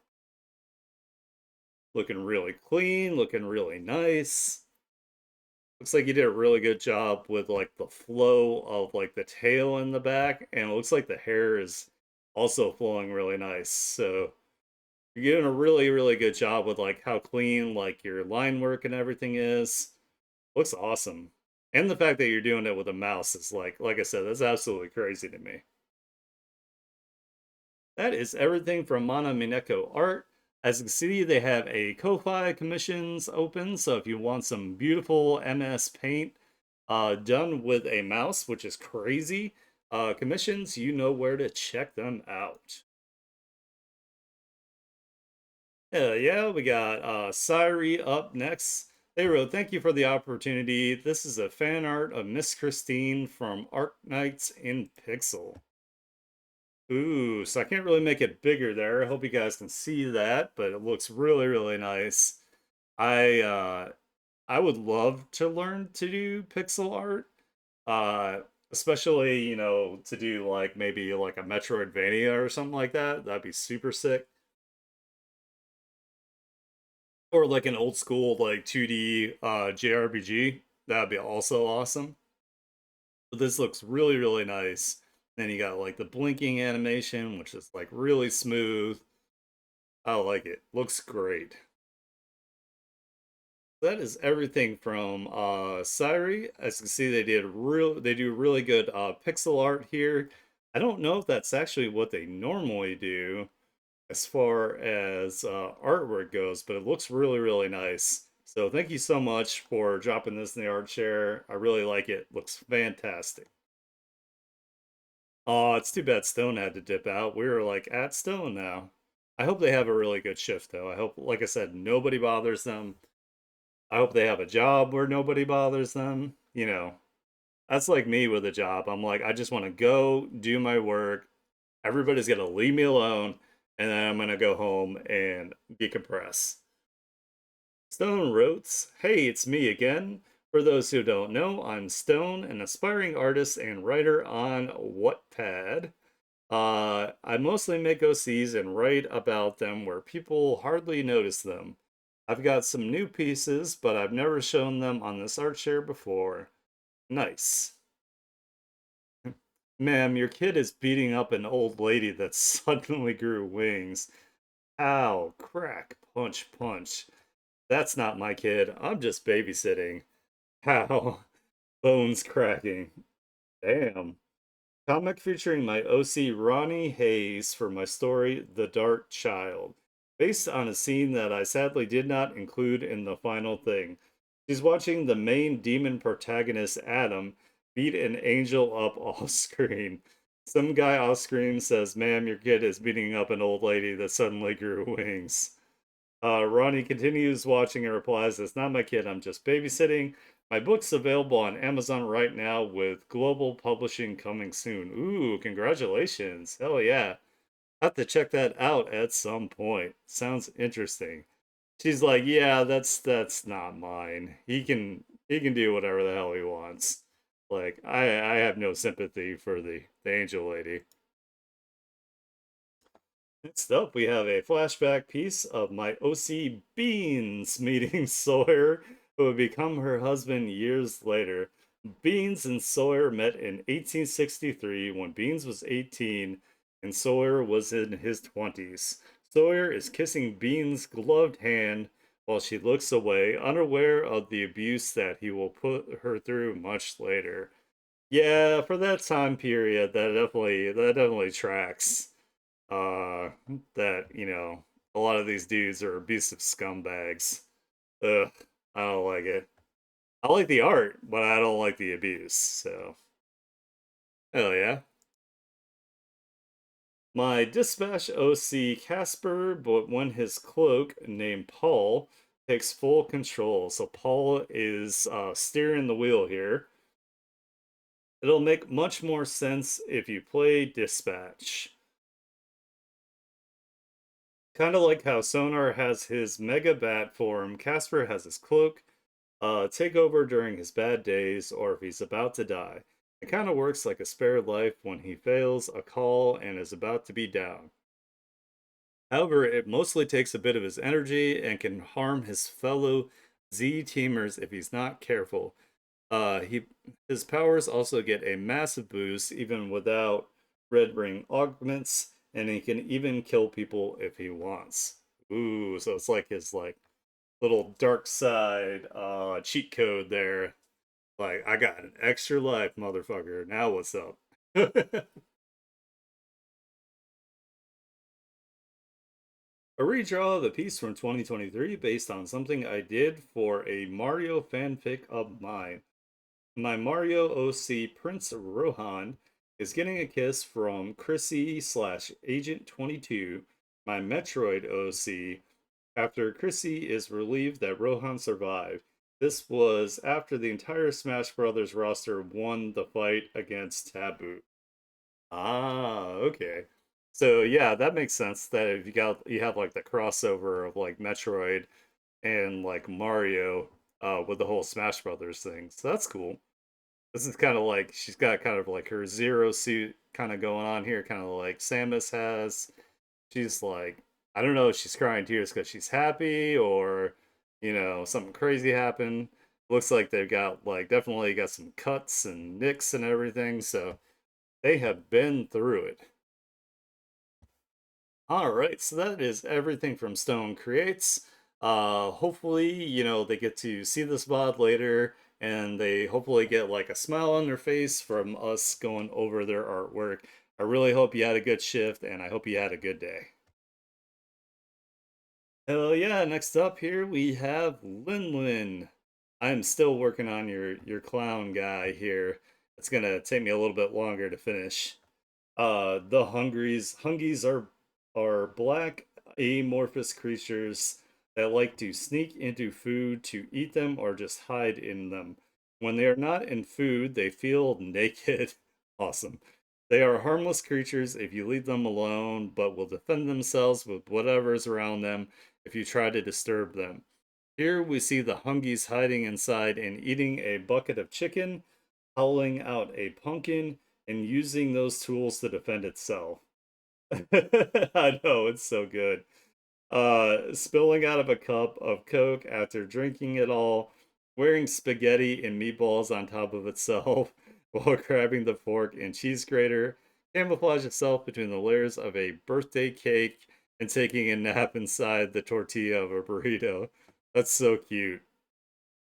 Looking really clean, looking really nice. Looks like you did a really good job with like the flow of like the tail in the back, and it looks like the hair is also flowing really nice. So you're doing a really good job with like how clean like your line work and everything is. Looks awesome. And the fact that you're doing it with a mouse is like I said, that's absolutely crazy to me. That is everything from Mana Mineko Art. As you can see, they have a Ko-Fi commissions open, so if you want some beautiful MS Paint done with a mouse, which is crazy, commissions, you know where to check them out. Yeah, we got Syri up next. They wrote, "Thank you for the opportunity. This is a fan art of Miss Christine from Arc Knights in Pixel." Ooh, so I can't really make it bigger there. I hope you guys can see that, but it looks really, really nice. I uh I would love to learn to do pixel art. Especially, to do like maybe like a Metroidvania or something like that. That'd be super sick. Or like an old school like 2D JRPG. That'd be also awesome. But this looks really, really nice. Then you got like the blinking animation, which is like really smooth. I like it. Looks great. That is everything from Syri. As you can see, they do really good pixel art here. I don't know if that's actually what they normally do as far as artwork goes, but it looks really, really nice. So thank you so much for dropping this in the art share. I really like it. Looks fantastic. Oh, it's too bad Stone had to dip out. We were like at Stone now. I hope they have a really good shift though. I hope, like I said, nobody bothers them. I hope they have a job where nobody bothers them. That's like me with a job. I'm like, I just want to go do my work. Everybody's going to leave me alone. And then I'm going to go home and decompress. Stone wrote, "Hey, it's me again. For those who don't know, I'm Stone, an aspiring artist and writer on Wattpad. I mostly make OCs and write about them where people hardly notice them. I've got some new pieces, but I've never shown them on this art share before. Nice. Ma'am, your kid is beating up an old lady that suddenly grew wings. Ow, crack, punch, punch. That's not my kid. I'm just babysitting. How? Bones cracking. Damn. Comic featuring my OC Ronnie Hayes for my story, The Dark Child, based on a scene that I sadly did not include in the final thing. She's watching the main demon protagonist, Adam, beat an angel up off screen. Some guy off screen says, "Ma'am, your kid is beating up an old lady that suddenly grew wings." Ronnie continues watching and replies, "It's not my kid, I'm just babysitting. My book's available on Amazon right now with global publishing coming soon." Ooh, congratulations. Hell yeah. I have to check that out at some point. Sounds interesting. She's like, "Yeah, that's not mine. He can do whatever the hell he wants." Like, I have no sympathy for the angel lady. Next up, we have a flashback piece of my OC Beans meeting Sawyer, who would become her husband years later. Beans and Sawyer met in 1863 when Beans was 18 and Sawyer was in his 20s. Sawyer is kissing Beans' gloved hand while she looks away, unaware of the abuse that he will put her through much later. Yeah, for that time period, that definitely tracks uh that a lot of these dudes are abusive scumbags. Ugh, I don't like it. I like the art, but I don't like the abuse. So hell yeah. My dispatch OC Casper, but when his cloak named Paul takes full control. So Paul is steering the wheel here. It'll make much more sense if you play dispatch. Kind of like how Sonar has his mega bat form, Casper has his cloak, take over during his bad days or if he's about to die. It kind of works like a spare life when he fails a call and is about to be down. However, it mostly takes a bit of his energy and can harm his fellow Z teamers if he's not careful. His powers also get a massive boost even without red ring augments, and he can even kill people if he wants. Ooh, so it's like his little dark side cheat code there. Like, I got an extra life, motherfucker. Now what's up? A redraw of a piece from 2023 based on something I did for a Mario fanfic of mine. My Mario OC Prince Rohan is getting a kiss from Chrissy slash Agent 22, my Metroid OC, after Chrissy is relieved that Rohan survived. This was after the entire Smash Brothers roster won the fight against Taboo. Ah, okay. So yeah, that makes sense that if you have like the crossover of like Metroid and like Mario with the whole Smash Brothers thing. So that's cool. This is kind of like she's got kind of like her zero suit kind of going on here, kind of like Samus has. She's like, I don't know if she's crying tears because she's happy or, something crazy happened. Looks like they've got like definitely got some cuts and nicks and everything, so they have been through it. All right, so that is everything from Stone Creates. Hopefully, they get to see this VOD later and they hopefully get like a smile on their face from us going over their artwork. I really hope you had a good shift and I hope you had a good day. Hell yeah, next up here we have Lin. I'm still working on your clown guy here. It's gonna take me a little bit longer to finish. The Hungies are black amorphous creatures that like to sneak into food to eat them or just hide in them. When they are not in food, they feel naked. Awesome. They are harmless creatures if you leave them alone, but will defend themselves with whatever is around them if you try to disturb them. Here we see the Hungies hiding inside and eating a bucket of chicken, howling out a pumpkin, and using those tools to defend itself. I know, it's so good. Spilling out of a cup of Coke after drinking it all, wearing spaghetti and meatballs on top of itself while grabbing the fork and cheese grater, camouflage itself between the layers of a birthday cake and taking a nap inside the tortilla of a burrito. That's so cute.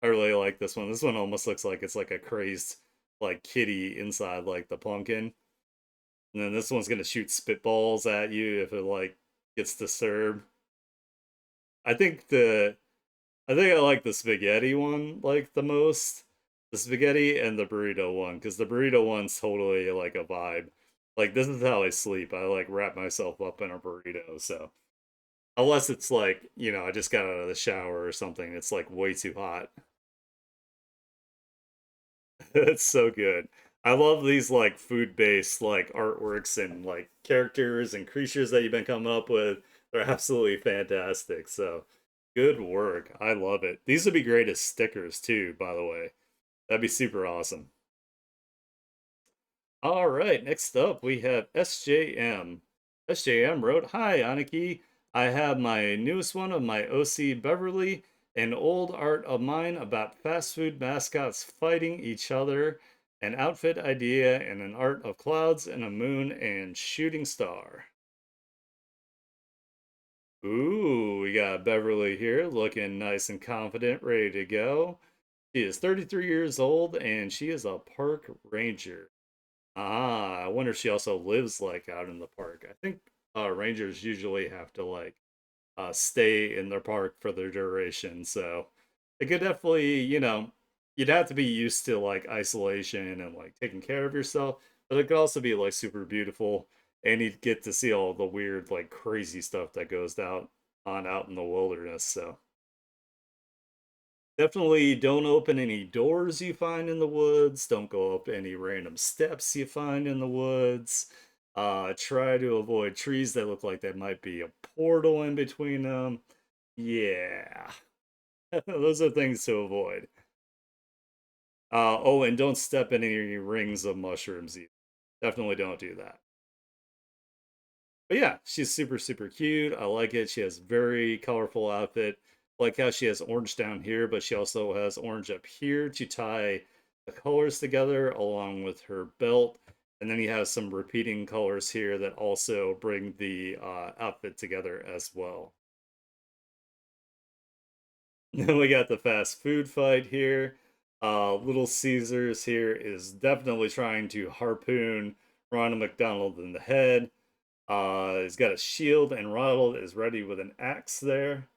I really like this one. This one almost looks like it's like a crazed like kitty inside like the pumpkin. And then this one's gonna shoot spitballs at you if it like gets disturbed. I think the I think I like the spaghetti one like the most. The spaghetti and the burrito one, because the burrito one's totally like a vibe. Like this is how I sleep. I like wrap myself up in a burrito. So unless it's like, I just got out of the shower or something, it's like way too hot. It's so good. I love these like food-based like artworks and like characters and creatures that you've been coming up with. They're absolutely fantastic. So good work. I love it. These would be great as stickers too, by the way. That'd be super awesome. All right, next up we have SJM. SJM wrote, "Hi, Aniki. I have my newest one of my OC Beverly, an old art of mine about fast food mascots fighting each other, an outfit idea, and an art of clouds and a moon and shooting star." Ooh, we got Beverly here looking nice and confident, ready to go. She is 33 years old and she is a park ranger. Ah, I wonder if she also lives like out in the park. I think rangers usually have to like stay in their park for their duration, so it could definitely, you'd have to be used to like isolation and like taking care of yourself, but it could also be like super beautiful, and you'd get to see all the weird like crazy stuff that goes down on out in the wilderness. So definitely don't open any doors you find in the woods. Don't go up any random steps you find in the woods. Try to avoid trees that look like there might be a portal in between them. Yeah, those are things to avoid. Oh, and don't step in any rings of mushrooms either. Definitely don't do that. But yeah, she's super, super cute. I like it. She has very colorful outfit. Like how she has orange down here, but she also has orange up here to tie the colors together along with her belt. And then he has some repeating colors here that also bring the outfit together as well. Then we got the fast food fight here. Little Caesars here is definitely trying to harpoon Ronald McDonald in the head. He's got a shield, and Ronald is ready with an axe there.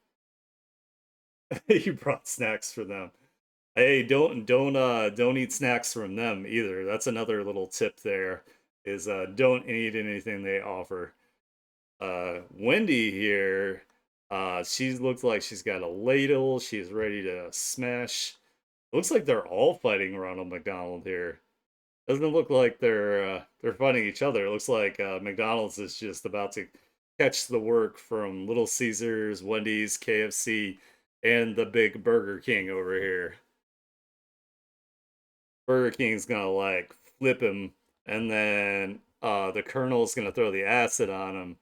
You brought snacks for them. Hey, don't eat snacks from them either. That's another little tip there is don't eat anything they offer. Wendy here, she looks like she's got a ladle. She's ready to smash. Looks like they're all fighting Ronald McDonald here. Doesn't look like they're fighting each other. It looks like McDonald's is just about to catch the work from Little Caesars, Wendy's, KFC, and the big Burger King over here. Burger King's gonna like flip him, and then the Colonel's gonna throw the acid on him,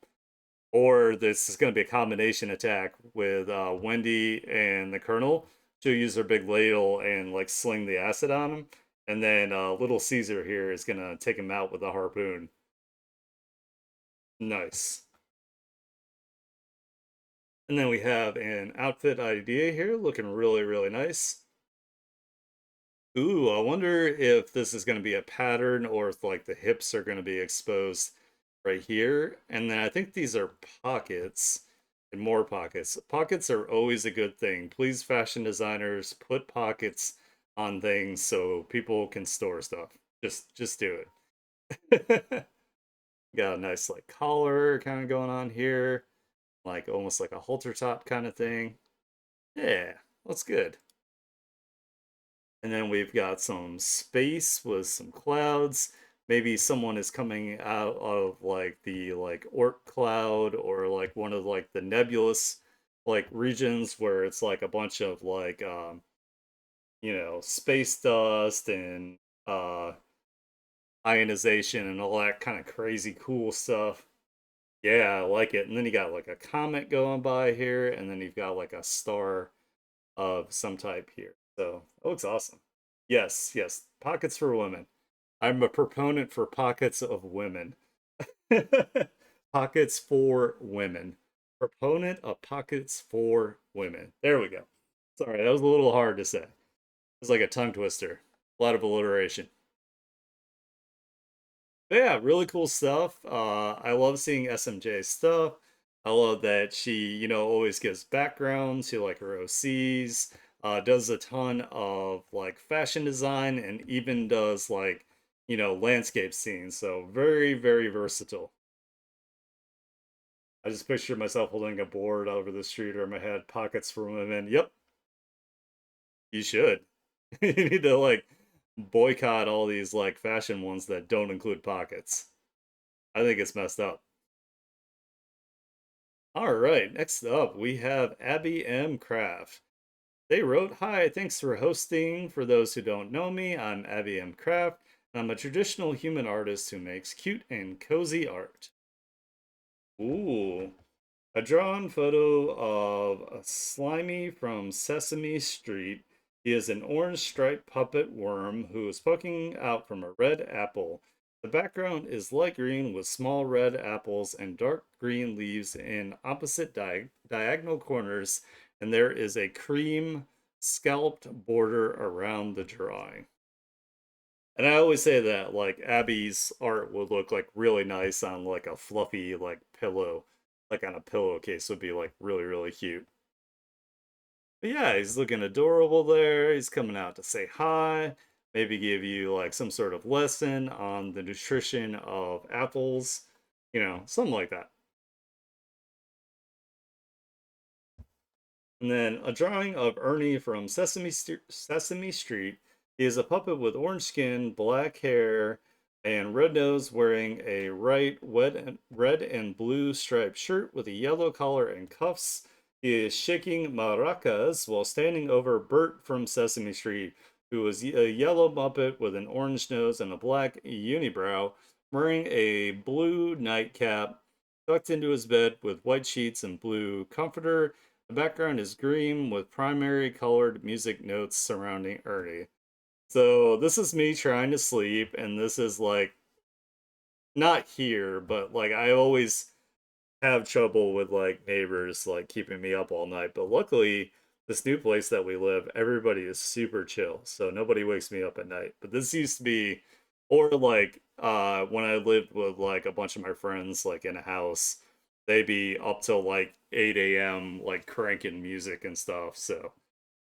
or this is gonna be a combination attack with Wendy and the Colonel. She'll use her big ladle and like sling the acid on him, and then Little Caesar here is gonna take him out with a harpoon. Nice. And then we have an outfit idea here, looking really, really nice. Ooh, I wonder if this is going to be a pattern or if like the hips are going to be exposed right here. And then I think these are pockets and more pockets. Pockets are always a good thing. Please, fashion designers, put pockets on things so people can store stuff. Just do it. Got a nice like collar kind of going on here, like almost like a halter top kind of thing. Yeah, that's good. And then we've got some space with some clouds. Maybe someone is coming out of like the like Oort cloud or like one of like the nebulous like regions where it's like a bunch of like space dust and uh ionization and all that kind of crazy cool stuff. Yeah, I like it. And then you got like a comet going by here, and then you've got like a star of some type here. So it looks awesome. Yes, yes. Pockets for women. I'm a proponent for pockets of women. Pockets for women. Proponent of pockets for women. There we go. Sorry, that was a little hard to say. It was like a tongue twister. A lot of alliteration. But yeah, really cool stuff. I love seeing SMJ stuff. I love that she, always gives background to like her OCs, does a ton of like fashion design and even does like, landscape scenes. So very, very versatile. I just picture myself holding a board over the street or my head, pockets for women. Yep, you should. You need to like boycott all these like fashion ones that don't include pockets. I think it's messed up. All right, next up we have Abby M. Craft. They wrote, "Hi, thanks for hosting. For those who don't know me, I'm Abby M. Craft, and I'm a traditional human artist who makes cute and cozy art." Ooh, a drawn photo of a Slimy from Sesame Street. He is an orange striped puppet worm who is poking out from a red apple. The background is light green with small red apples and dark green leaves in opposite diagonal corners, and there is a cream scalloped border around the drawing. And I always say that like Abby's art would look like really nice on like a fluffy like pillow, like on a pillowcase would be like really, really cute. But yeah, he's looking adorable there. He's coming out to say hi, maybe give you like some sort of lesson on the nutrition of apples, something like that. And then a drawing of Ernie from Sesame Street. He is a puppet with orange skin, black hair, and red nose, wearing a red and blue striped shirt with a yellow collar and cuffs. He is shaking maracas while standing over Bert from Sesame Street, who is a yellow Muppet with an orange nose and a black unibrow, wearing a blue nightcap, tucked into his bed with white sheets and blue comforter. The background is green with primary colored music notes surrounding Ernie. So this is me trying to sleep, and this is like not here, but like I always have trouble with like neighbors like keeping me up all night. But luckily, this new place that we live, everybody is super chill, so nobody wakes me up at night. But this used to be, or like when I lived with like a bunch of my friends like in a house, they'd be up till like 8 a.m. like cranking music and stuff. So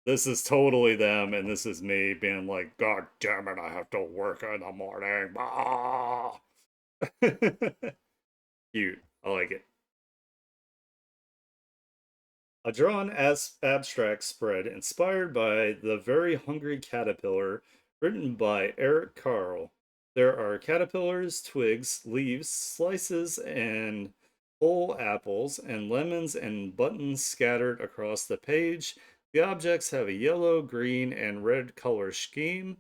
this is totally them, and this is me being like, God damn it, I have to work in the morning. Ah! Cute. I like it. A drawn as abstract spread inspired by The Very Hungry Caterpillar, written by Eric Carle. There are caterpillars, twigs, leaves, slices, and whole apples, and lemons and buttons scattered across the page. The objects have a yellow, green, and red color scheme.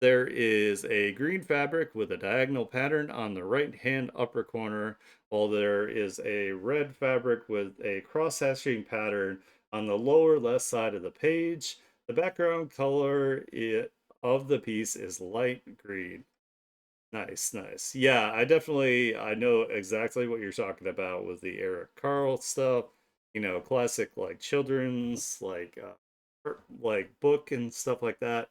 There is a green fabric with a diagonal pattern on the right-hand upper corner, while there is a red fabric with a cross-hatching pattern on the lower left side of the page. The background color of the piece is light green. Nice, nice. Yeah, I know exactly what you're talking about with the Eric Carle stuff. You know, classic like children's like book and stuff like that.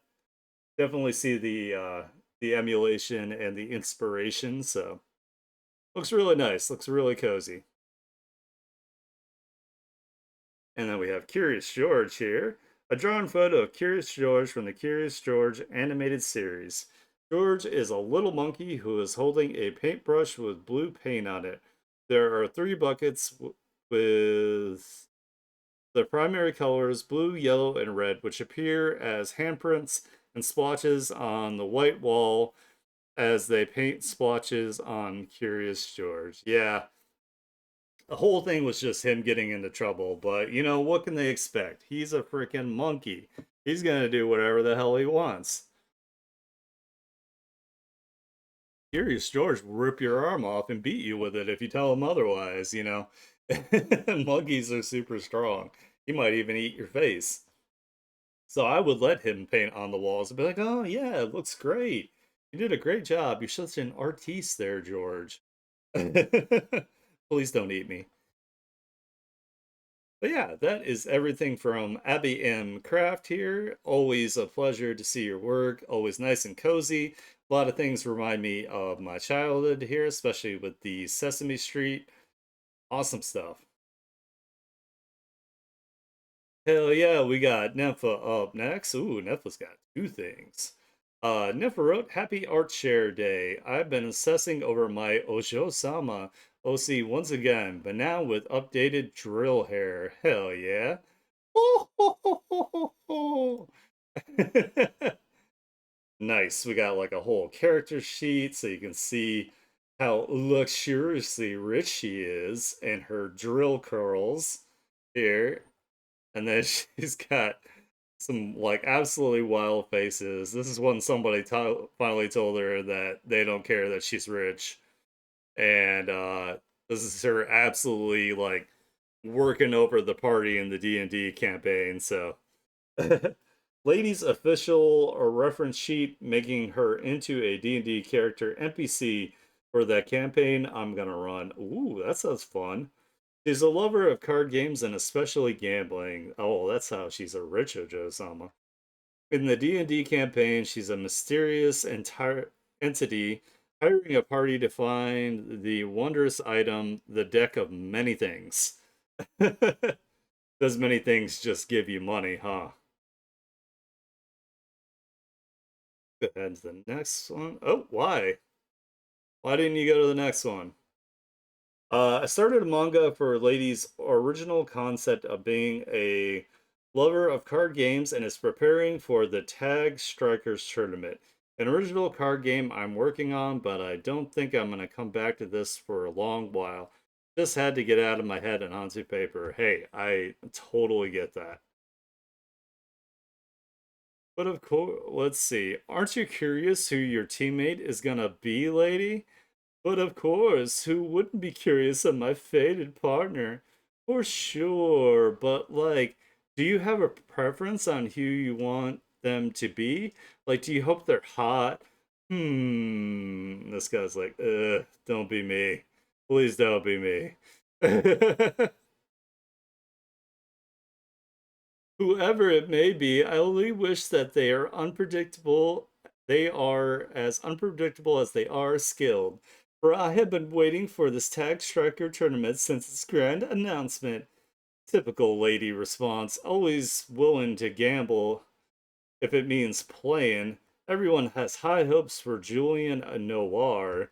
Definitely see the emulation and the inspiration. So looks really nice. Looks really cozy. And then we have Curious George here, a drawn photo of Curious George from the Curious George animated series. George is a little monkey who is holding a paintbrush with blue paint on it. There are three buckets with the primary colors blue, yellow, and red, which appear as handprints and splotches on the white wall as they paint splotches on Curious George. Yeah, the whole thing was just him getting into trouble, but you know, what can they expect? He's a freaking monkey. He's gonna do whatever the hell he wants. Curious George will rip your arm off and beat you with it if you tell him otherwise, you know. Monkeys are super strong. He might even eat your face. So I would let him paint on the walls and be like, oh yeah, it looks great. You did a great job. You're such an artiste there, George. Please don't eat me. But yeah, that is everything from Abby M. Craft here. Always a pleasure to see your work. Always nice and cozy. A lot of things remind me of my childhood here, especially with the Sesame Street. Awesome stuff. Hell yeah, we got Nympha up next. Ooh, Nympha's got two things. Nympha wrote, Happy Art Share Day. I've been obsessing over my Ojo-sama OC once again, but now with updated drill hair. Hell yeah. Oh, ho, ho, ho, ho, ho. Nice. We got like a whole character sheet so you can see how luxuriously rich she is and her drill curls here. And then she's got some like absolutely wild faces. This is when somebody finally told her that they don't care that she's rich, and this is her absolutely like working over the party in the D&D campaign. So, ladies official or reference sheet making her into a D&D character NPC for that campaign I'm gonna run. Ooh, that sounds fun. She's a lover of card games and especially gambling. Oh, that's how she's a rich Ojo-sama. In the D&D campaign, she's a mysterious entire entity hiring a party to find the wondrous item, the deck of many things. Does many things just give you money, huh? Go ahead to the next one. Oh, why? Why didn't you go to the next one? I started a manga for ladies' original concept of being a lover of card games and is preparing for the Tag Strikers tournament. An original card game I'm working on, but I don't think I'm going to come back to this for a long while. Just had to get out of my head and onto paper. Hey, I totally get that. But of course, let's see. Aren't you curious who your teammate is going to be, lady? But of course, who wouldn't be curious of my fated partner? For sure, but like, do you have a preference on who you want them to be? Like, do you hope they're hot? This guy's like, don't be me. Please don't be me. Whoever it may be, I only wish that they are unpredictable They are as unpredictable as they are skilled. For I have been waiting for this Tag Striker tournament since its grand announcement. Typical lady response, always willing to gamble if it means playing. Everyone has high hopes for Julian Noir.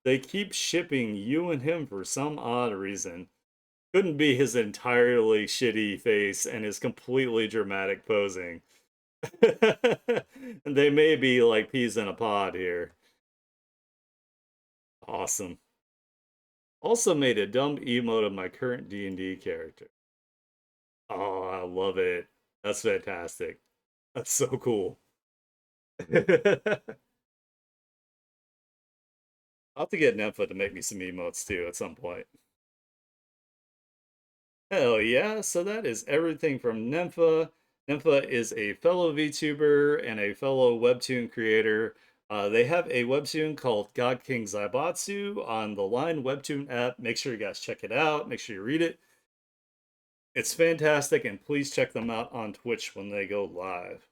They keep shipping you and him for some odd reason. Couldn't be his entirely shitty face and his completely dramatic posing. They may be like peas in a pod here. Awesome. Also made a dumb emote of my current D&D character. Oh, I love it. That's fantastic. That's so cool. I'll have to get Nympha to make me some emotes too at some point. Hell yeah, so that is everything from Nympha. Nympha is a fellow VTuber and a fellow webtoon creator. They have a webtoon called God King Zaibatsu on the Line Webtoon app. Make sure you guys check it out. Make sure you read it. It's fantastic, and please check them out on Twitch when they go live.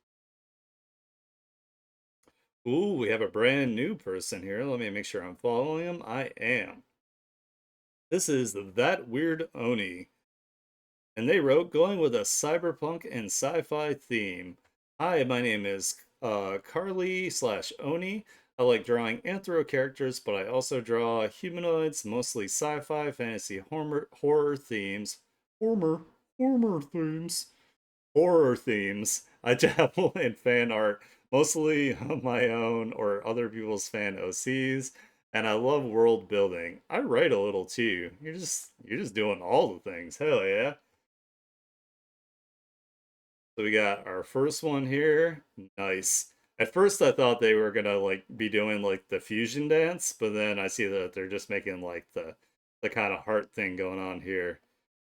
Ooh, we have a brand new person here. Let me make sure I'm following him. I am. This is That Weird Oni. And they wrote, going with a cyberpunk and sci-fi theme. Hi, my name is Carly slash Oni. I like drawing anthro characters, but I also draw humanoids, mostly sci-fi, fantasy, horror themes. Horror, horror themes. Horror themes. I dabble in fan art, mostly of my own or other people's fan OCs, and I love world building. I write a little too. You're just doing all the things. Hell yeah. So we got our first one here. Nice. At first I thought they were gonna like be doing like the fusion dance, but then I see that they're just making like the kind of heart thing going on here.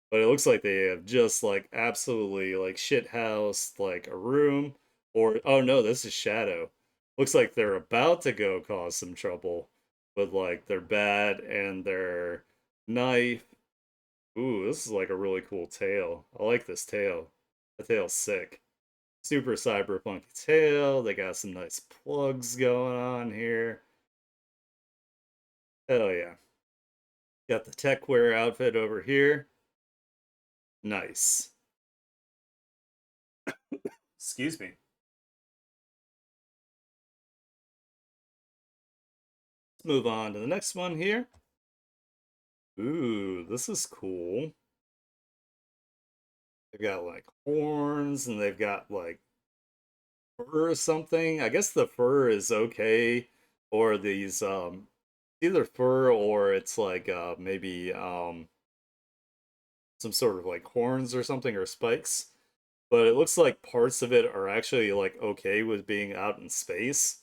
But it looks like they have just like absolutely like shit housed like a room. Or oh no, this is Shadow. Looks like they're about to go cause some trouble with like their bat and their knife. Ooh, this is like a really cool tail. I like this tail. The tail's sick. Super cyberpunk tail. They got some nice plugs going on here. Hell yeah. Got the techwear outfit over here. Nice. Excuse me. Let's move on to the next one here. Ooh, this is cool. They've got like horns and they've got like fur or something. I guess the fur is okay. Or these either fur or it's like maybe some sort of like horns or something or spikes. But it looks like parts of it are actually like okay with being out in space.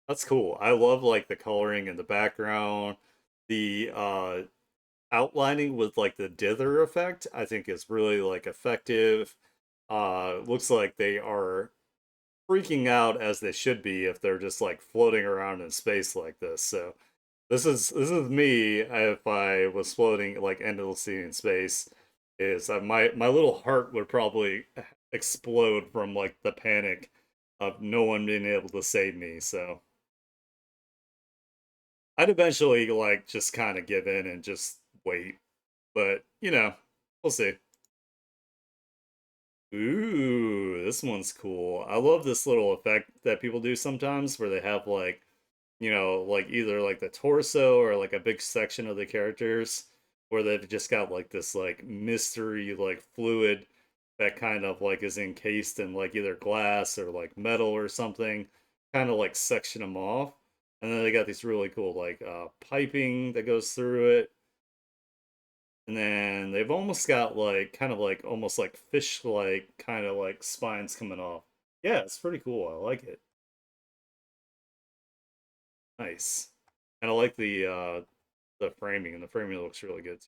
That's cool. I love like the coloring in the background. The outlining with like the dither effect, I think is really like effective. Looks like they are freaking out as they should be if they're just like floating around in space like this. So this is me if I was floating like endlessly in space. Is my little heart would probably explode from like the panic of no one being able to save me. So I'd eventually like just kind of give in and just wait. But we'll see. Ooh, this one's cool. I love this little effect that people do sometimes where they have like like either like the torso or like a big section of the characters where they've just got like this like mystery like fluid that kind of like is encased in like either glass or like metal or something, kind of like section them off. And then they got these really cool like piping that goes through it. And then they've almost got like kind of like almost like fish like kind of like spines coming off. Yeah, it's pretty cool. I like it. Nice. And I like the framing, and the framing looks really good.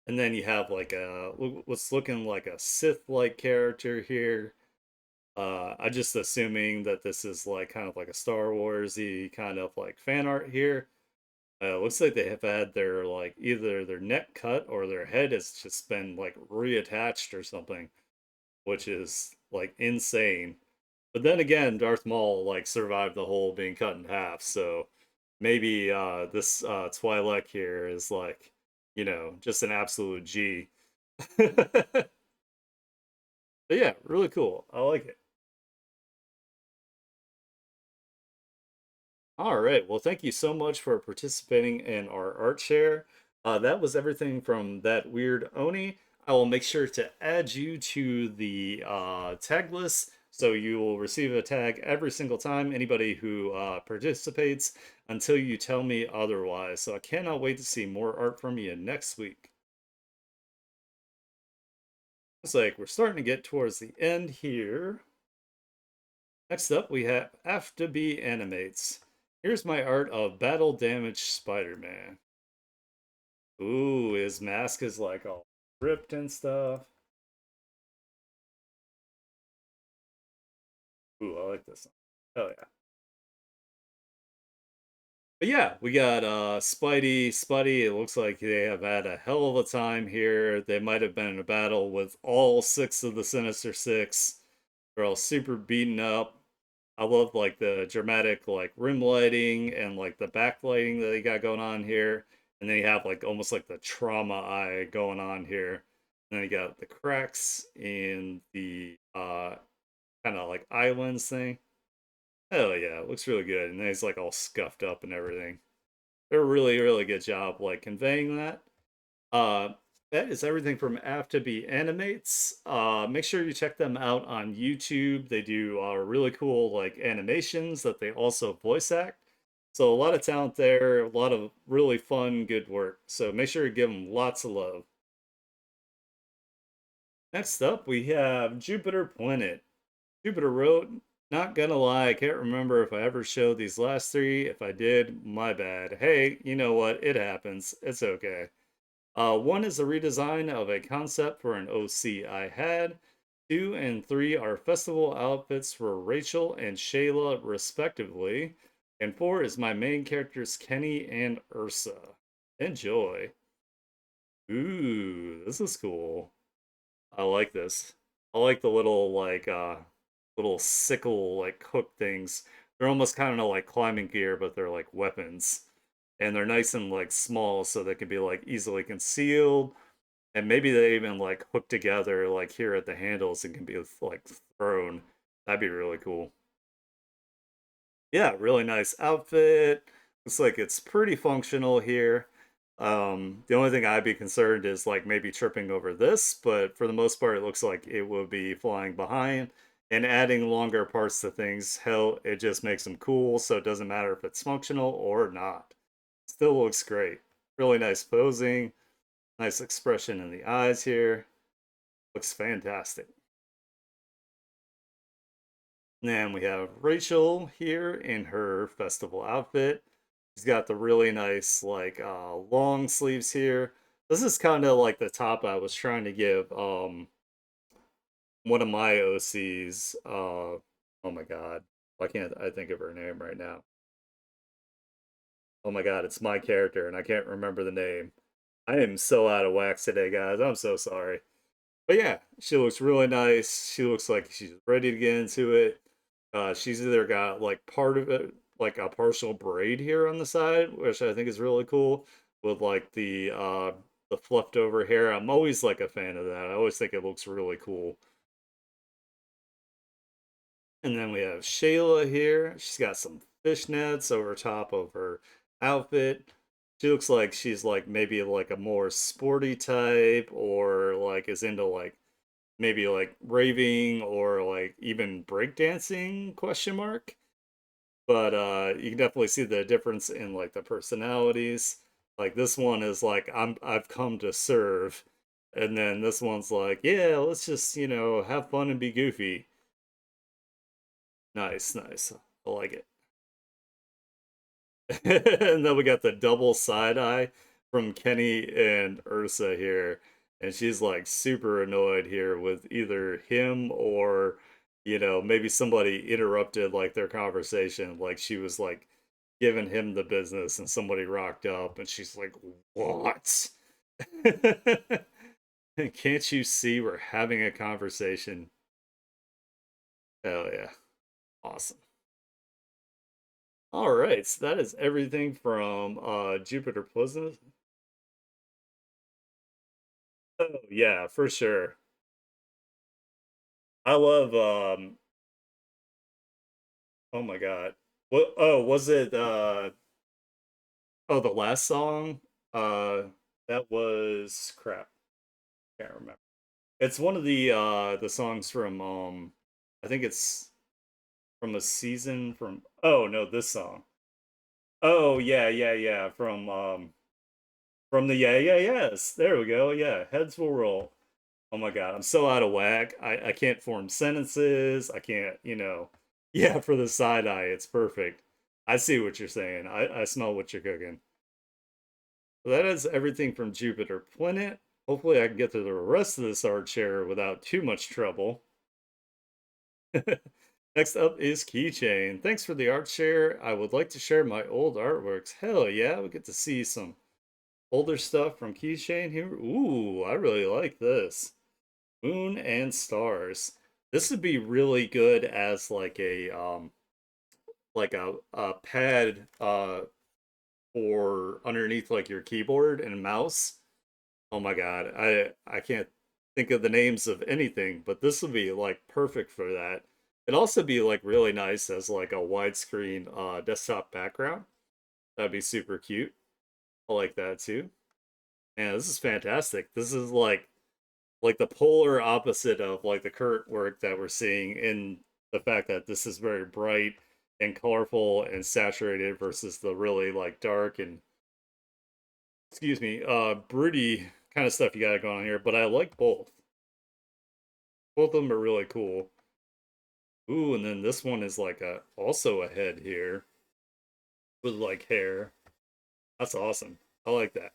And then you have like a what's looking like a Sith-like character here. I just assuming that this is like kind of like a Star Warsy kind of like fan art here. Looks like they have had their like either their neck cut or their head has just been like reattached or something, which is like insane. But then again, Darth Maul like survived the whole being cut in half, so maybe this Twi'lek here is like, just an absolute G. But yeah, really cool. I like it. All right. Well, thank you so much for participating in our art share. That was everything from that weird Oni. I will make sure to add you to the tag list so you will receive a tag every single time anybody who participates until you tell me otherwise. So I cannot wait to see more art from you next week. It's like we're starting to get towards the end here. Next up, we have to be animates. Here's my art of battle damaged Spider-Man. Ooh, his mask is like all ripped and stuff. Ooh, I like this one. Oh yeah. But yeah, we got Spidey. Spidey, it looks like they have had a hell of a time here. They might have been in a battle with all six of the Sinister Six. They're all super beaten up. I love like the dramatic like rim lighting and like the backlighting that they got going on here. And then you have like almost like the trauma eye going on here. And then you got the cracks in the kind of like islands thing. Hell yeah, it looks really good. And then it's like all scuffed up and everything. They're really, really good job like conveying that. Uh, that is everything from After Be Animates. Make sure you check them out on YouTube. They do really cool like animations that they also voice act. So a lot of talent there, a lot of really fun, good work. So make sure you give them lots of love. Next up, we have Jupiter Planet. Jupiter wrote, not gonna lie, I can't remember if I ever showed these last three. If I did, my bad. Hey, you know what? It happens. It's okay. One is a redesign of a concept for an OC I had. Two and three are festival outfits for Rachel and Shayla, respectively. And four is my main characters, Kenny and Ursa. Enjoy. Ooh, this is cool. I like this. I like the little sickle like hook things. They're almost kind of like climbing gear, but they're like weapons. And they're nice and like small so they can be like easily concealed. And maybe they even like hook together like here at the handles and can be like thrown. That'd be really cool. Yeah, really nice outfit. Looks like it's pretty functional here. The only thing I'd be concerned is like maybe tripping over this, but for the most part, it looks like it will be flying behind and adding longer parts to things. Hell, it just makes them cool, so it doesn't matter if it's functional or not. Still looks great. Really nice posing, nice expression in the eyes here. Looks fantastic. And we have Rachel here in her festival outfit. She's got the really nice like long sleeves here. This is kind of like the top I was trying to give one of my OCs. Oh my god. Why can't I think of her name right now? Oh my god, it's my character and I can't remember the name. I am so out of wax today, guys. I'm so sorry. But yeah, she looks really nice. She looks like she's ready to get into it. She's either got like part of it, like a partial braid here on the side, which I think is really cool, with like the fluffed over hair. I'm always like a fan of that. I always think it looks really cool. And then we have Shayla here. She's got some fishnets over top of her outfit. She looks like she's like maybe like a more sporty type or like is into like maybe like raving or like even breakdancing question mark. But you can definitely see the difference in like the personalities. Like this one is like I've come to serve. And then this one's like, yeah, let's just, have fun and be goofy. Nice, nice. I like it. And then we got the double side eye from Kenny and Ursa here. And she's like super annoyed here with either him or, maybe somebody interrupted like their conversation. Like she was like giving him the business and somebody rocked up and she's like, what? Can't you see we're having a conversation? Hell yeah. Awesome. All right, so that is everything from Jupiter Pleasant. Oh yeah, for sure. I love oh my God. What was it oh the last song? Uh that was crap. Can't remember. It's one of the songs from I think it's from a season from oh no, this song. Oh yeah, yeah, yeah. From the yeah, yeah, yes. There we go. Yeah, heads will roll. Oh my God, I'm so out of whack. I can't form sentences. I can't, Yeah, for the side eye, it's perfect. I see what you're saying. I smell what you're cooking. So that is everything from Jupiter Planet. Hopefully I can get through the rest of this art share without too much trouble. Next up is Keychain. Thanks for the art share. I would like to share my old artworks. Hell yeah, we get to see some older stuff from Keychain here. Ooh, I really like this. Moon and Stars. This would be really good as like a pad for underneath like your keyboard and mouse. Oh my god, I can't think of the names of anything, but this would be like perfect for that. It'd also be like really nice as like a widescreen desktop background. That'd be super cute. I like that too. Man, this is fantastic. This is like the polar opposite of like the current work that we're seeing in the fact that this is very bright and colorful and saturated versus the really like dark and excuse me, broody kind of stuff you got going on here. But I like both. Both of them are really cool. Ooh, and then this one is like a also a head here with like hair. That's awesome. I like that.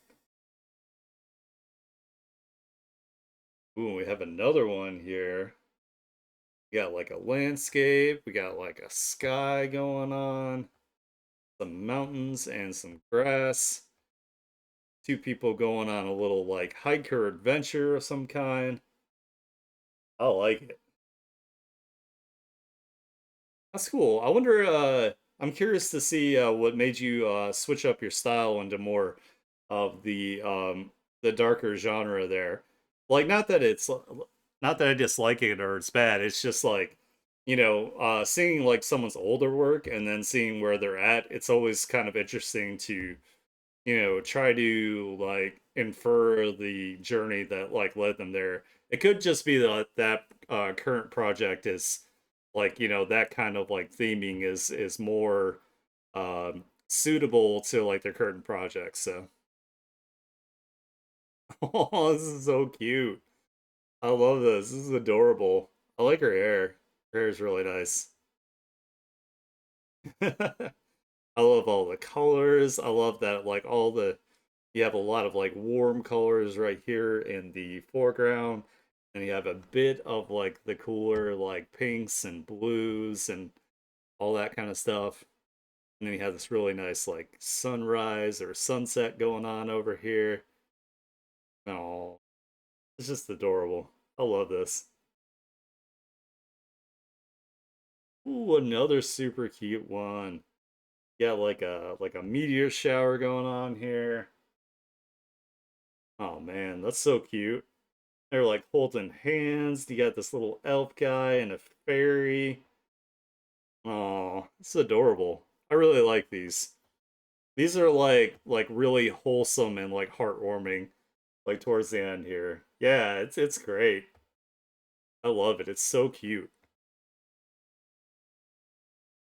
Ooh, we have another one here. We got like a landscape. We got like a sky going on. Some mountains and some grass. Two people going on a little like hike or adventure of some kind. I like it. That's cool. I wonder I'm curious to see what made you switch up your style into more of the darker genre there. Like not that I dislike it or it's bad. It's just like seeing like someone's older work and then seeing where they're at, it's always kind of interesting to try to like infer the journey that like led them there. It could just be that current project is like, that kind of like theming is more suitable to like their current project. So, oh, this is so cute. I love this. This is adorable. I like her hair. Her hair is really nice. I love all the colors. I love that like all the you have a lot of like warm colors right here in the foreground, and you have a bit of like the cooler like pinks and blues and all that kind of stuff. And then you have this really nice like sunrise or sunset going on over here. Oh, it's just adorable. I love this. Ooh, another super cute one. Yeah, like a meteor shower going on here. Oh man, that's so cute. They're like holding hands. You got this little elf guy and a fairy. Oh, it's adorable. I really like these. These are like really wholesome and like heartwarming, like towards the end here. Yeah, it's great. I love it. It's so cute.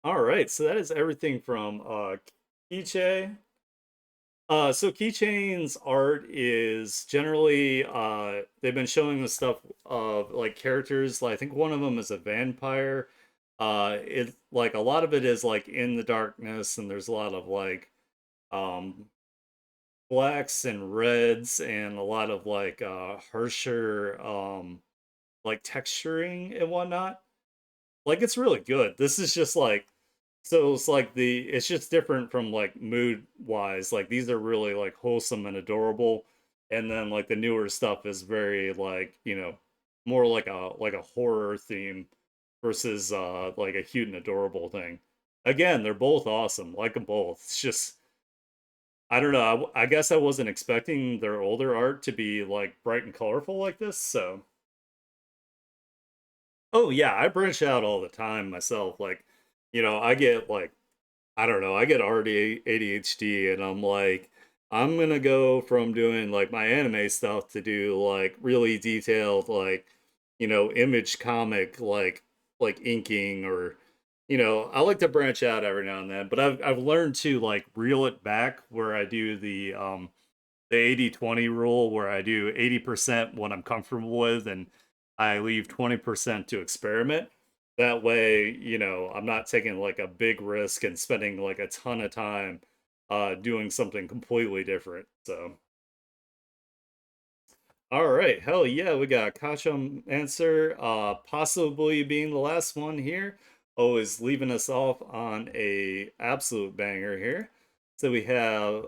All right, so that is everything from Keychain. So Keychain's art is generally they've been showing the stuff of like characters. Like I think one of them is a vampire. It like a lot of it is like in the darkness, and there's a lot of like um blacks and reds, and a lot of like harsher like texturing and whatnot. Like it's really good. This is just like so it's like it's just different from like mood wise. Like these are really like wholesome and adorable. And then like the newer stuff is very like, more like a horror theme versus like a cute and adorable thing. Again, they're both awesome. Like them both. It's just I don't know. I guess I wasn't expecting their older art to be like bright and colorful like this. So, oh yeah, I branch out all the time myself. Like, I get like I don't know, I get already ADHD and I'm like, I'm gonna go from doing like my anime stuff to do like really detailed, like, image comic, like inking or, I like to branch out every now and then, but I've learned to like reel it back where I do the 80/20 rule where I do 80% what I'm comfortable with and I leave 20% to experiment. That way, I'm not taking like a big risk and spending like a ton of time doing something completely different. So, all right, hell yeah, we got Kachum answer, possibly being the last one here. Always leaving us off on a absolute banger here. So we have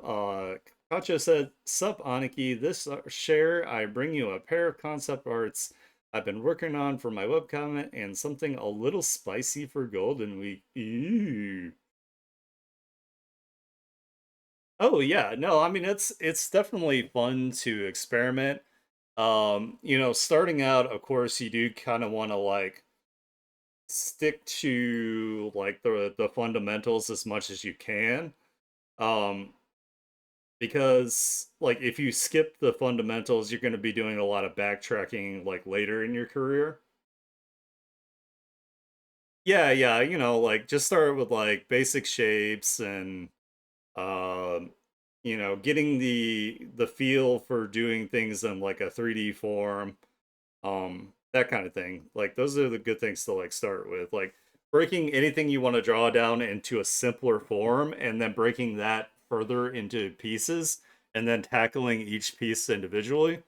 Kacho said, "Sup Aniki, this share I bring you a pair of concept arts I've been working on for my webcomic and something a little spicy for Golden Week." Ooh. Oh yeah, no, I mean it's definitely fun to experiment. Starting out, of course, you do kind of want to like stick to like the fundamentals as much as you can. Um, because like if you skip the fundamentals, you're going to be doing a lot of backtracking like later in your career. Yeah, yeah, like just start with like basic shapes and um getting the feel for doing things in like a 3D form, that kind of thing. Like those are the good things to like start with, like breaking anything you want to draw down into a simpler form and then breaking that further into pieces and then tackling each piece individually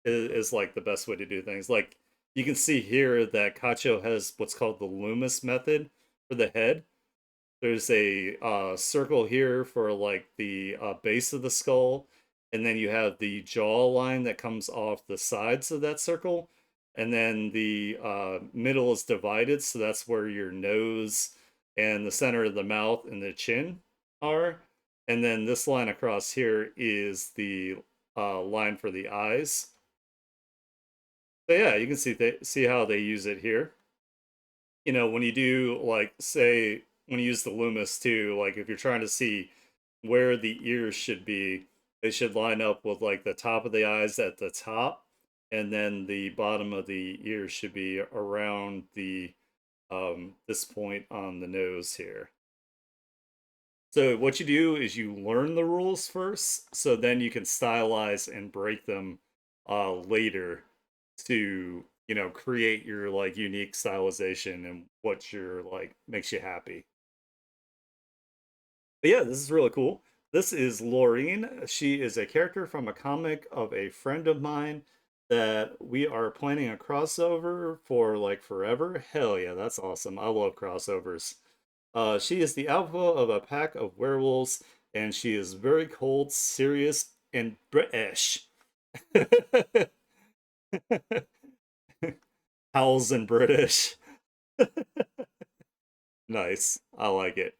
is like the best way to do things. Like you can see here that Cacho has what's called the Loomis method for the head. There's a circle here for like the base of the skull, and then you have the jaw line that comes off the sides of that circle, and then the middle is divided, so that's where your nose and the center of the mouth and the chin are. And then this line across here is the line for the eyes. So yeah, you can see how they use it here. When you do like say when you use the Loomis too, like if you're trying to see where the ears should be, they should line up with like the top of the eyes at the top, and then the bottom of the ears should be around the this point on the nose here. So what you do is you learn the rules first, so then you can stylize and break them later to, create your like unique stylization and what your like makes you happy. But yeah, this is really cool. This is Laureen. She is a character from a comic of a friend of mine that we are planning a crossover for like forever. Hell yeah, that's awesome. I love crossovers. She is the alpha of a pack of werewolves, and she is very cold, serious, and British. Howls and British. Nice. I like it.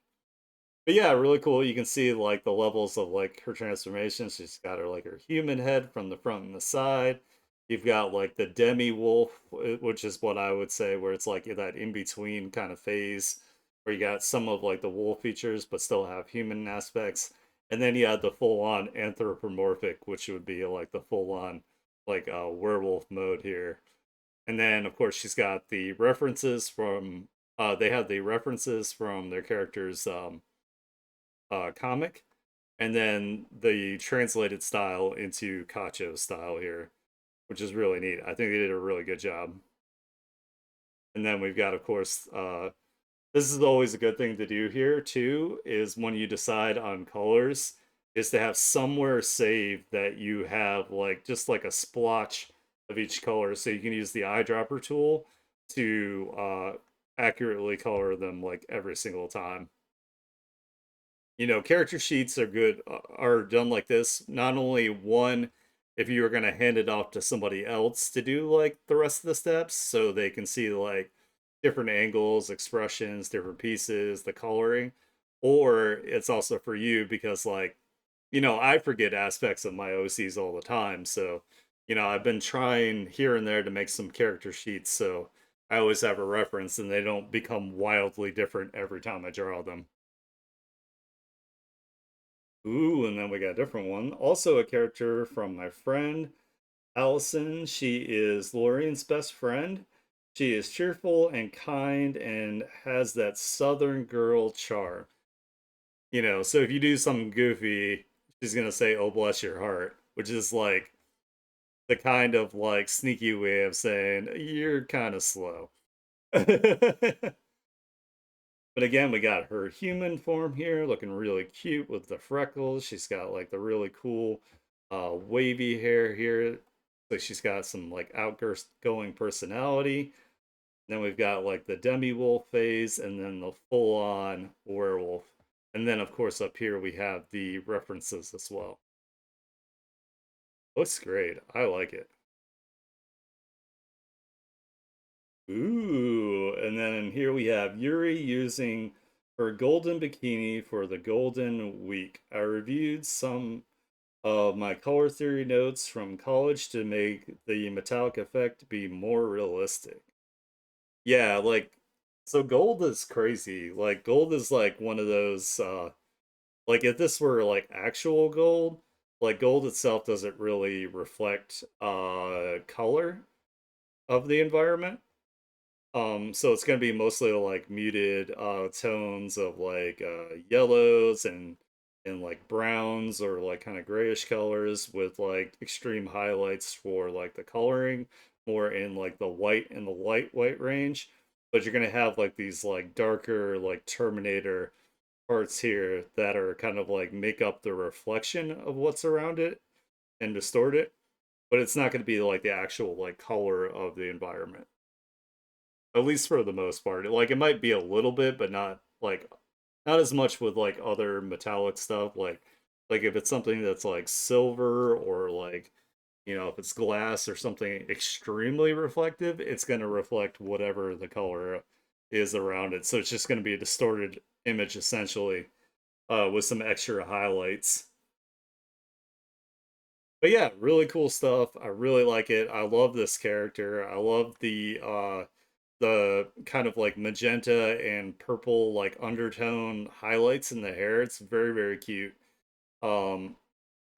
But yeah, really cool. You can see like the levels of like her transformation. She's got her like her human head from the front and the side. You've got like the demi wolf, which is what I would say, where it's like that in between kind of phase, where you got some of like the wolf features but still have human aspects. And then you had the full on anthropomorphic, which would be like the full on like werewolf mode here. And then of course she's got the references from they have the references from their characters comic, and then the translated style into Cacho style here, which is really neat. I think they did a really good job. And then we've got, of course, this is always a good thing to do here too, is when you decide on colors, is to have somewhere saved that you have like just like a splotch of each color, so you can use the eyedropper tool to accurately color them like every single time. Character sheets are good, are done like this. Not only one, if you were going to hand it off to somebody else to do like the rest of the steps, so they can see like different angles, expressions, different pieces, the coloring, or it's also for you because like, I forget aspects of my OCs all the time. So, I've been trying here and there to make some character sheets so I always have a reference and they don't become wildly different every time I draw them. Ooh, and then we got a different one. Also a character from my friend Allison. She is Lorian's best friend. She is cheerful and kind and has that Southern girl charm. So if you do something goofy, she's gonna say, "Oh, bless your heart," which is like the kind of like sneaky way of saying you're kind of slow. But again, we got her human form here, looking really cute with the freckles. She's got like the really cool wavy hair here. So she's got some like outgoing personality. Then we've got like the demi-wolf phase and then the full-on werewolf. And then of course up here we have the references as well. Looks great. I like it. Ooh, and then here we have Yuri using her golden bikini for the Golden Week. I reviewed some of my color theory notes from college to make the metallic effect be more realistic. Yeah, like so gold is crazy. Like gold is like one of those like if this were like actual gold, like gold itself doesn't really reflect color of the environment. So it's gonna be mostly like muted tones of like yellows and like browns or like kind of grayish colors with like extreme highlights for like the coloring, more in like the white and the light white range. But you're gonna have like these like darker like Terminator parts here that are kind of like make up the reflection of what's around it and distort it. But it's not gonna be like the actual like color of the environment, at least for the most part. Like it might be a little bit, but not as much with like other metallic stuff. Like if it's something that's like silver or like if it's glass or something extremely reflective, it's going to reflect whatever the color is around it. So it's just going to be a distorted image essentially, with some extra highlights. But yeah, really cool stuff. I really like it. I love this character. I love the kind of like magenta and purple like undertone highlights in the hair. It's very, very cute. Um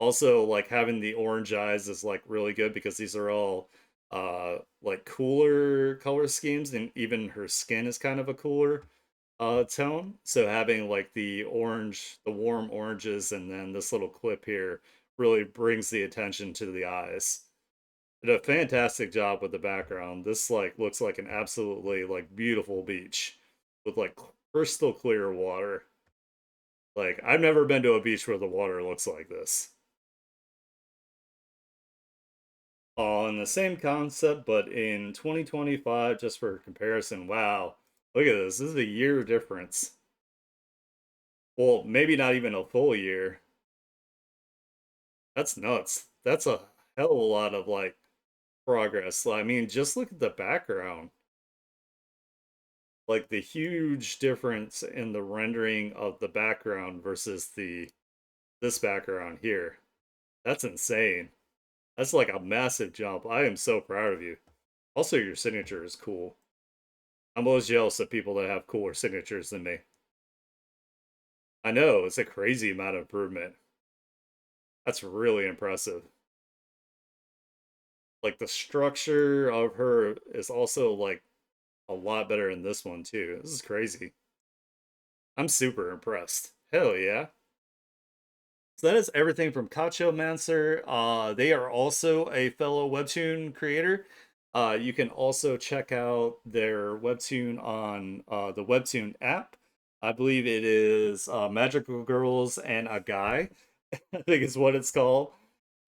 Also like having the orange eyes is like really good because these are all like cooler color schemes, and even her skin is kind of a cooler tone. So having like the warm oranges, and then this little clip here really brings the attention to the eyes. Did a fantastic job with the background. This like looks like an absolutely like beautiful beach with like crystal clear water. Like I've never been to a beach where the water looks like this. On the same concept, but in 2025, just for comparison. Wow, look at this. This is a year difference. Well, maybe not even a full year. That's nuts. That's a hell of a lot of like progress. I mean, just look at the background. Like the huge difference in the rendering of the background versus the this background here. That's insane. That's like a massive jump. I am so proud of you. Also, your signature is cool. I'm always jealous of people that have cooler signatures than me. I know, it's a crazy amount of improvement. That's really impressive. Like the structure of her is also like a lot better in this one too. This is crazy. I'm super impressed. Hell yeah. So that is everything from Cacho Mancer. They are also a fellow webtoon creator. You can also check out their webtoon on the webtoon app. I believe it is Magical Girls and a Guy, I think is what it's called.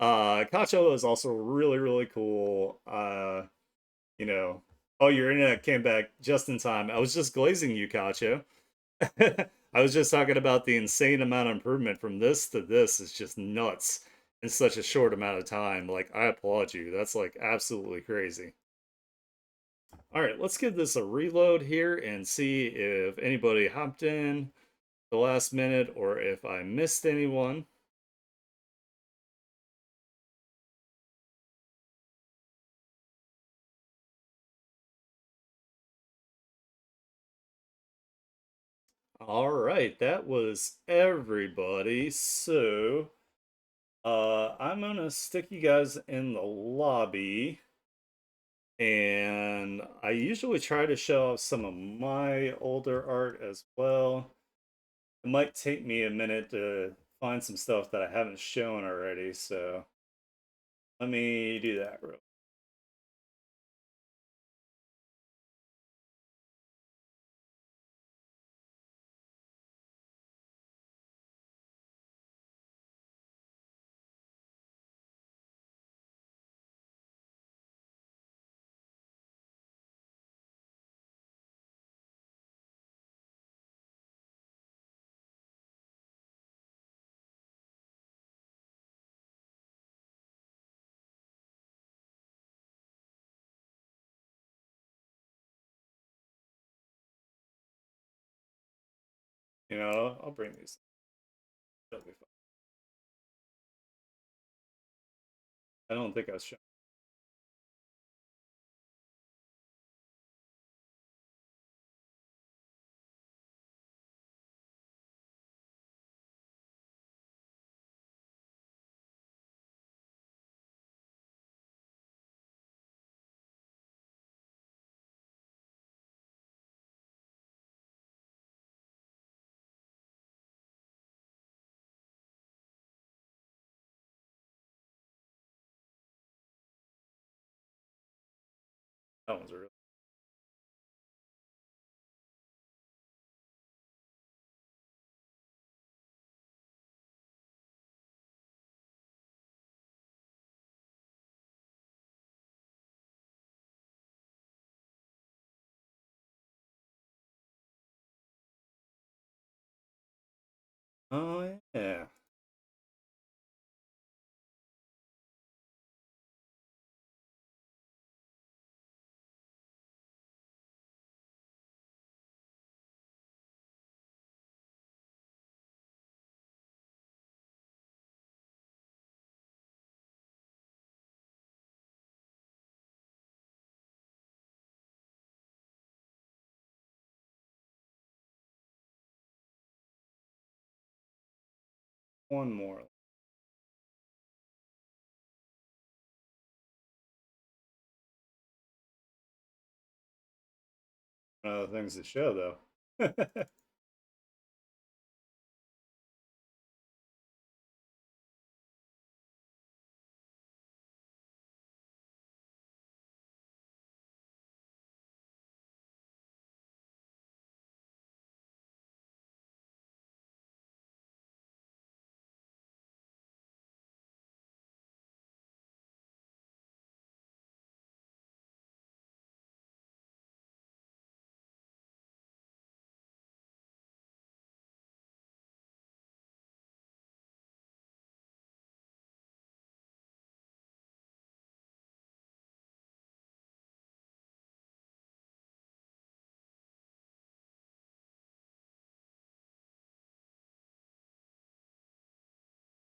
Cacho is also really, really cool. You know, oh, your internet came back just in time. I was just glazing you, Cacho. I was just talking about the insane amount of improvement from this to this is just nuts in such a short amount of time. Like, I applaud you. That's like absolutely crazy. All right, let's give this a reload here and see if anybody hopped in the last minute or if I missed anyone. All right, that was everybody. So, I'm gonna stick you guys in the lobby, and I usually try to show off some of my older art as well. It might take me a minute to find some stuff that I haven't shown already, so let me do that real. I'll bring these. That'll be fun. I don't think I was showing that one's a real. Oh yeah. One more. Things to show though.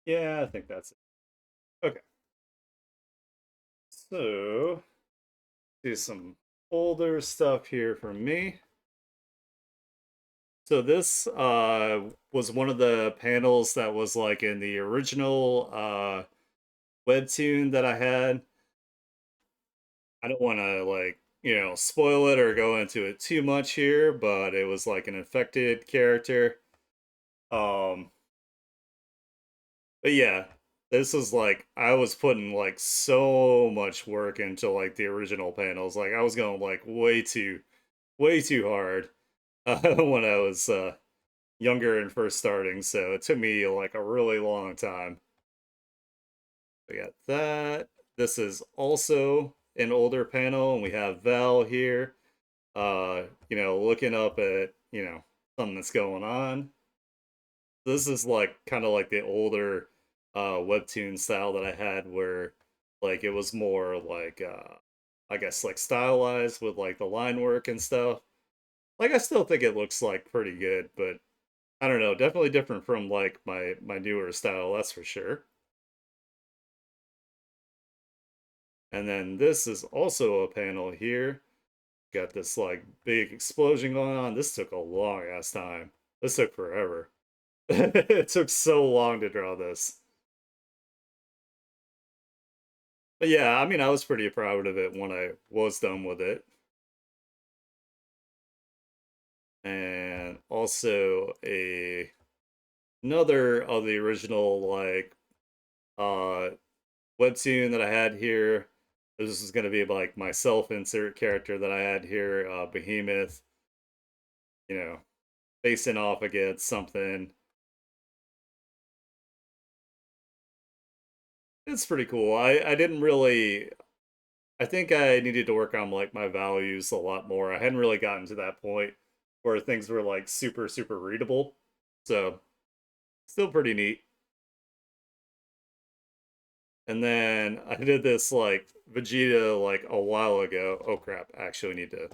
Yeah, I think that's it. Okay. So, do some older stuff here for me. So this was one of the panels that was like in the original webtoon that I had. I don't want to like, spoil it or go into it too much here, but it was like an infected character. Um but yeah, this is like I was putting like so much work into like the original panels. Like I was going like way too hard when I was younger and first starting, so it took me like a really long time. We got that. This is also an older panel, and we have Val here, looking up at, something that's going on. This is like kind of like the older webtoon style that I had where like it was more like I guess like stylized with like the line work and stuff. Like I still think it looks like pretty good, but I don't know, definitely different from like my newer style, that's for sure. And then this is also a panel here. Got this like big explosion going on. This took a long ass time. This took forever. It took so long to draw this. But yeah, I mean, I was pretty proud of it when I was done with it. And also another of the original like uh webtoon that I had here. This is gonna be like my self-insert character that I had here, Behemoth, you know, facing off against something. It's pretty cool. I didn't really I think I needed to work on like my values a lot more. I hadn't really gotten to that point where things were like super readable. So, still pretty neat. And then I did this like Vegeta like a while ago. Oh crap, I actually need to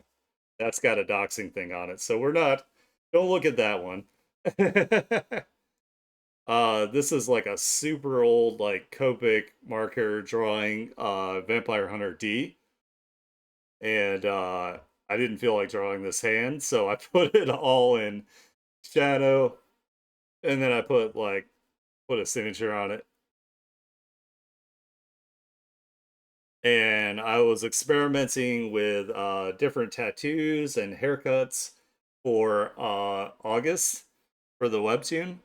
that's got a doxing thing on it. So we're not don't look at that one. This is like a super old like Copic marker drawing Vampire Hunter D. And I didn't feel like drawing this hand, so I put it all in shadow, and then I put a signature on it. And I was experimenting with different tattoos and haircuts for August for the webtoon.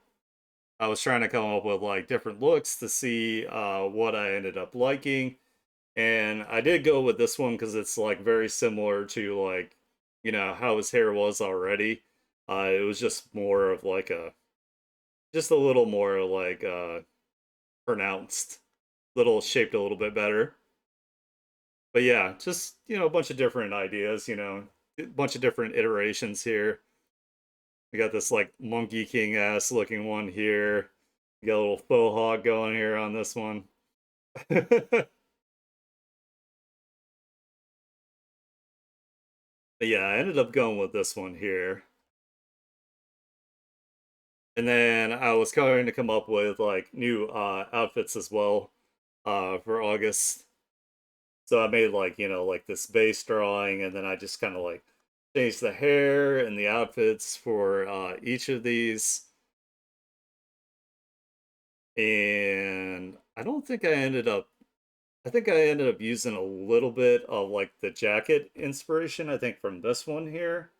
I was trying to come up with like different looks to see what I ended up liking. And I did go with this one because it's like very similar to like, how his hair was already. It was just more of like just a little more like pronounced, little shaped a little bit better. But yeah, just a bunch of different ideas. A bunch of different iterations here. We got this like Monkey King ass looking one here. We got a little faux hog going here on this one. But yeah, I ended up going with this one here. And then I was trying to come up with like new outfits as well for August. So I made like, like this base drawing, and then I just kind of like changed the hair and the outfits for each of these. And I think I ended up using a little bit of like the jacket inspiration, I think from this one here.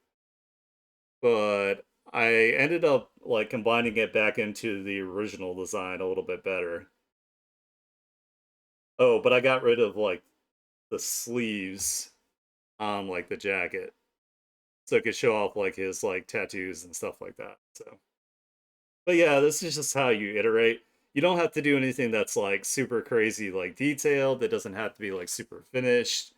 But I ended up like combining it back into the original design a little bit better. Oh, but I got rid of like the sleeves on like the jacket, so it could show off like his like tattoos and stuff like that. So, but yeah, this is just how you iterate. You don't have to do anything that's like super crazy, like detailed. It doesn't have to be like super finished.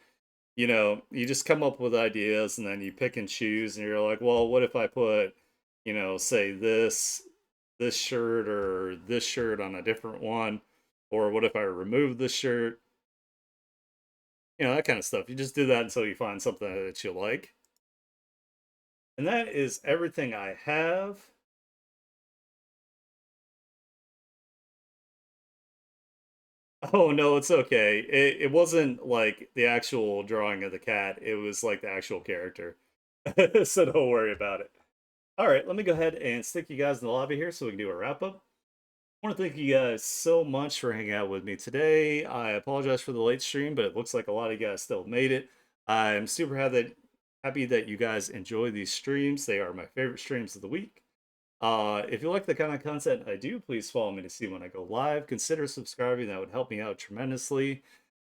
You just come up with ideas and then you pick and choose, and you're like, well, what if I put, say this shirt or this shirt on a different one, or what if I remove this shirt? That kind of stuff. You just do that until you find something that you like. And that is everything I have. Oh no, it's okay. It wasn't like the actual drawing of the cat. It was like the actual character. So don't worry about it. All right, let me go ahead and stick you guys in the lobby here so we can do a wrap up. I want to thank you guys so much for hanging out with me today. I apologize for the late stream, but it looks like a lot of you guys still made it. I'm super happy that you guys enjoy these streams. They are my favorite streams of the week. If you like the kind of content I do, please follow me to see when I go live. Consider subscribing, that would help me out tremendously.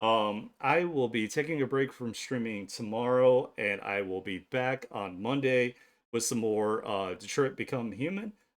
I will be taking a break from streaming tomorrow, and I will be back on Monday with some more Detroit Become Human.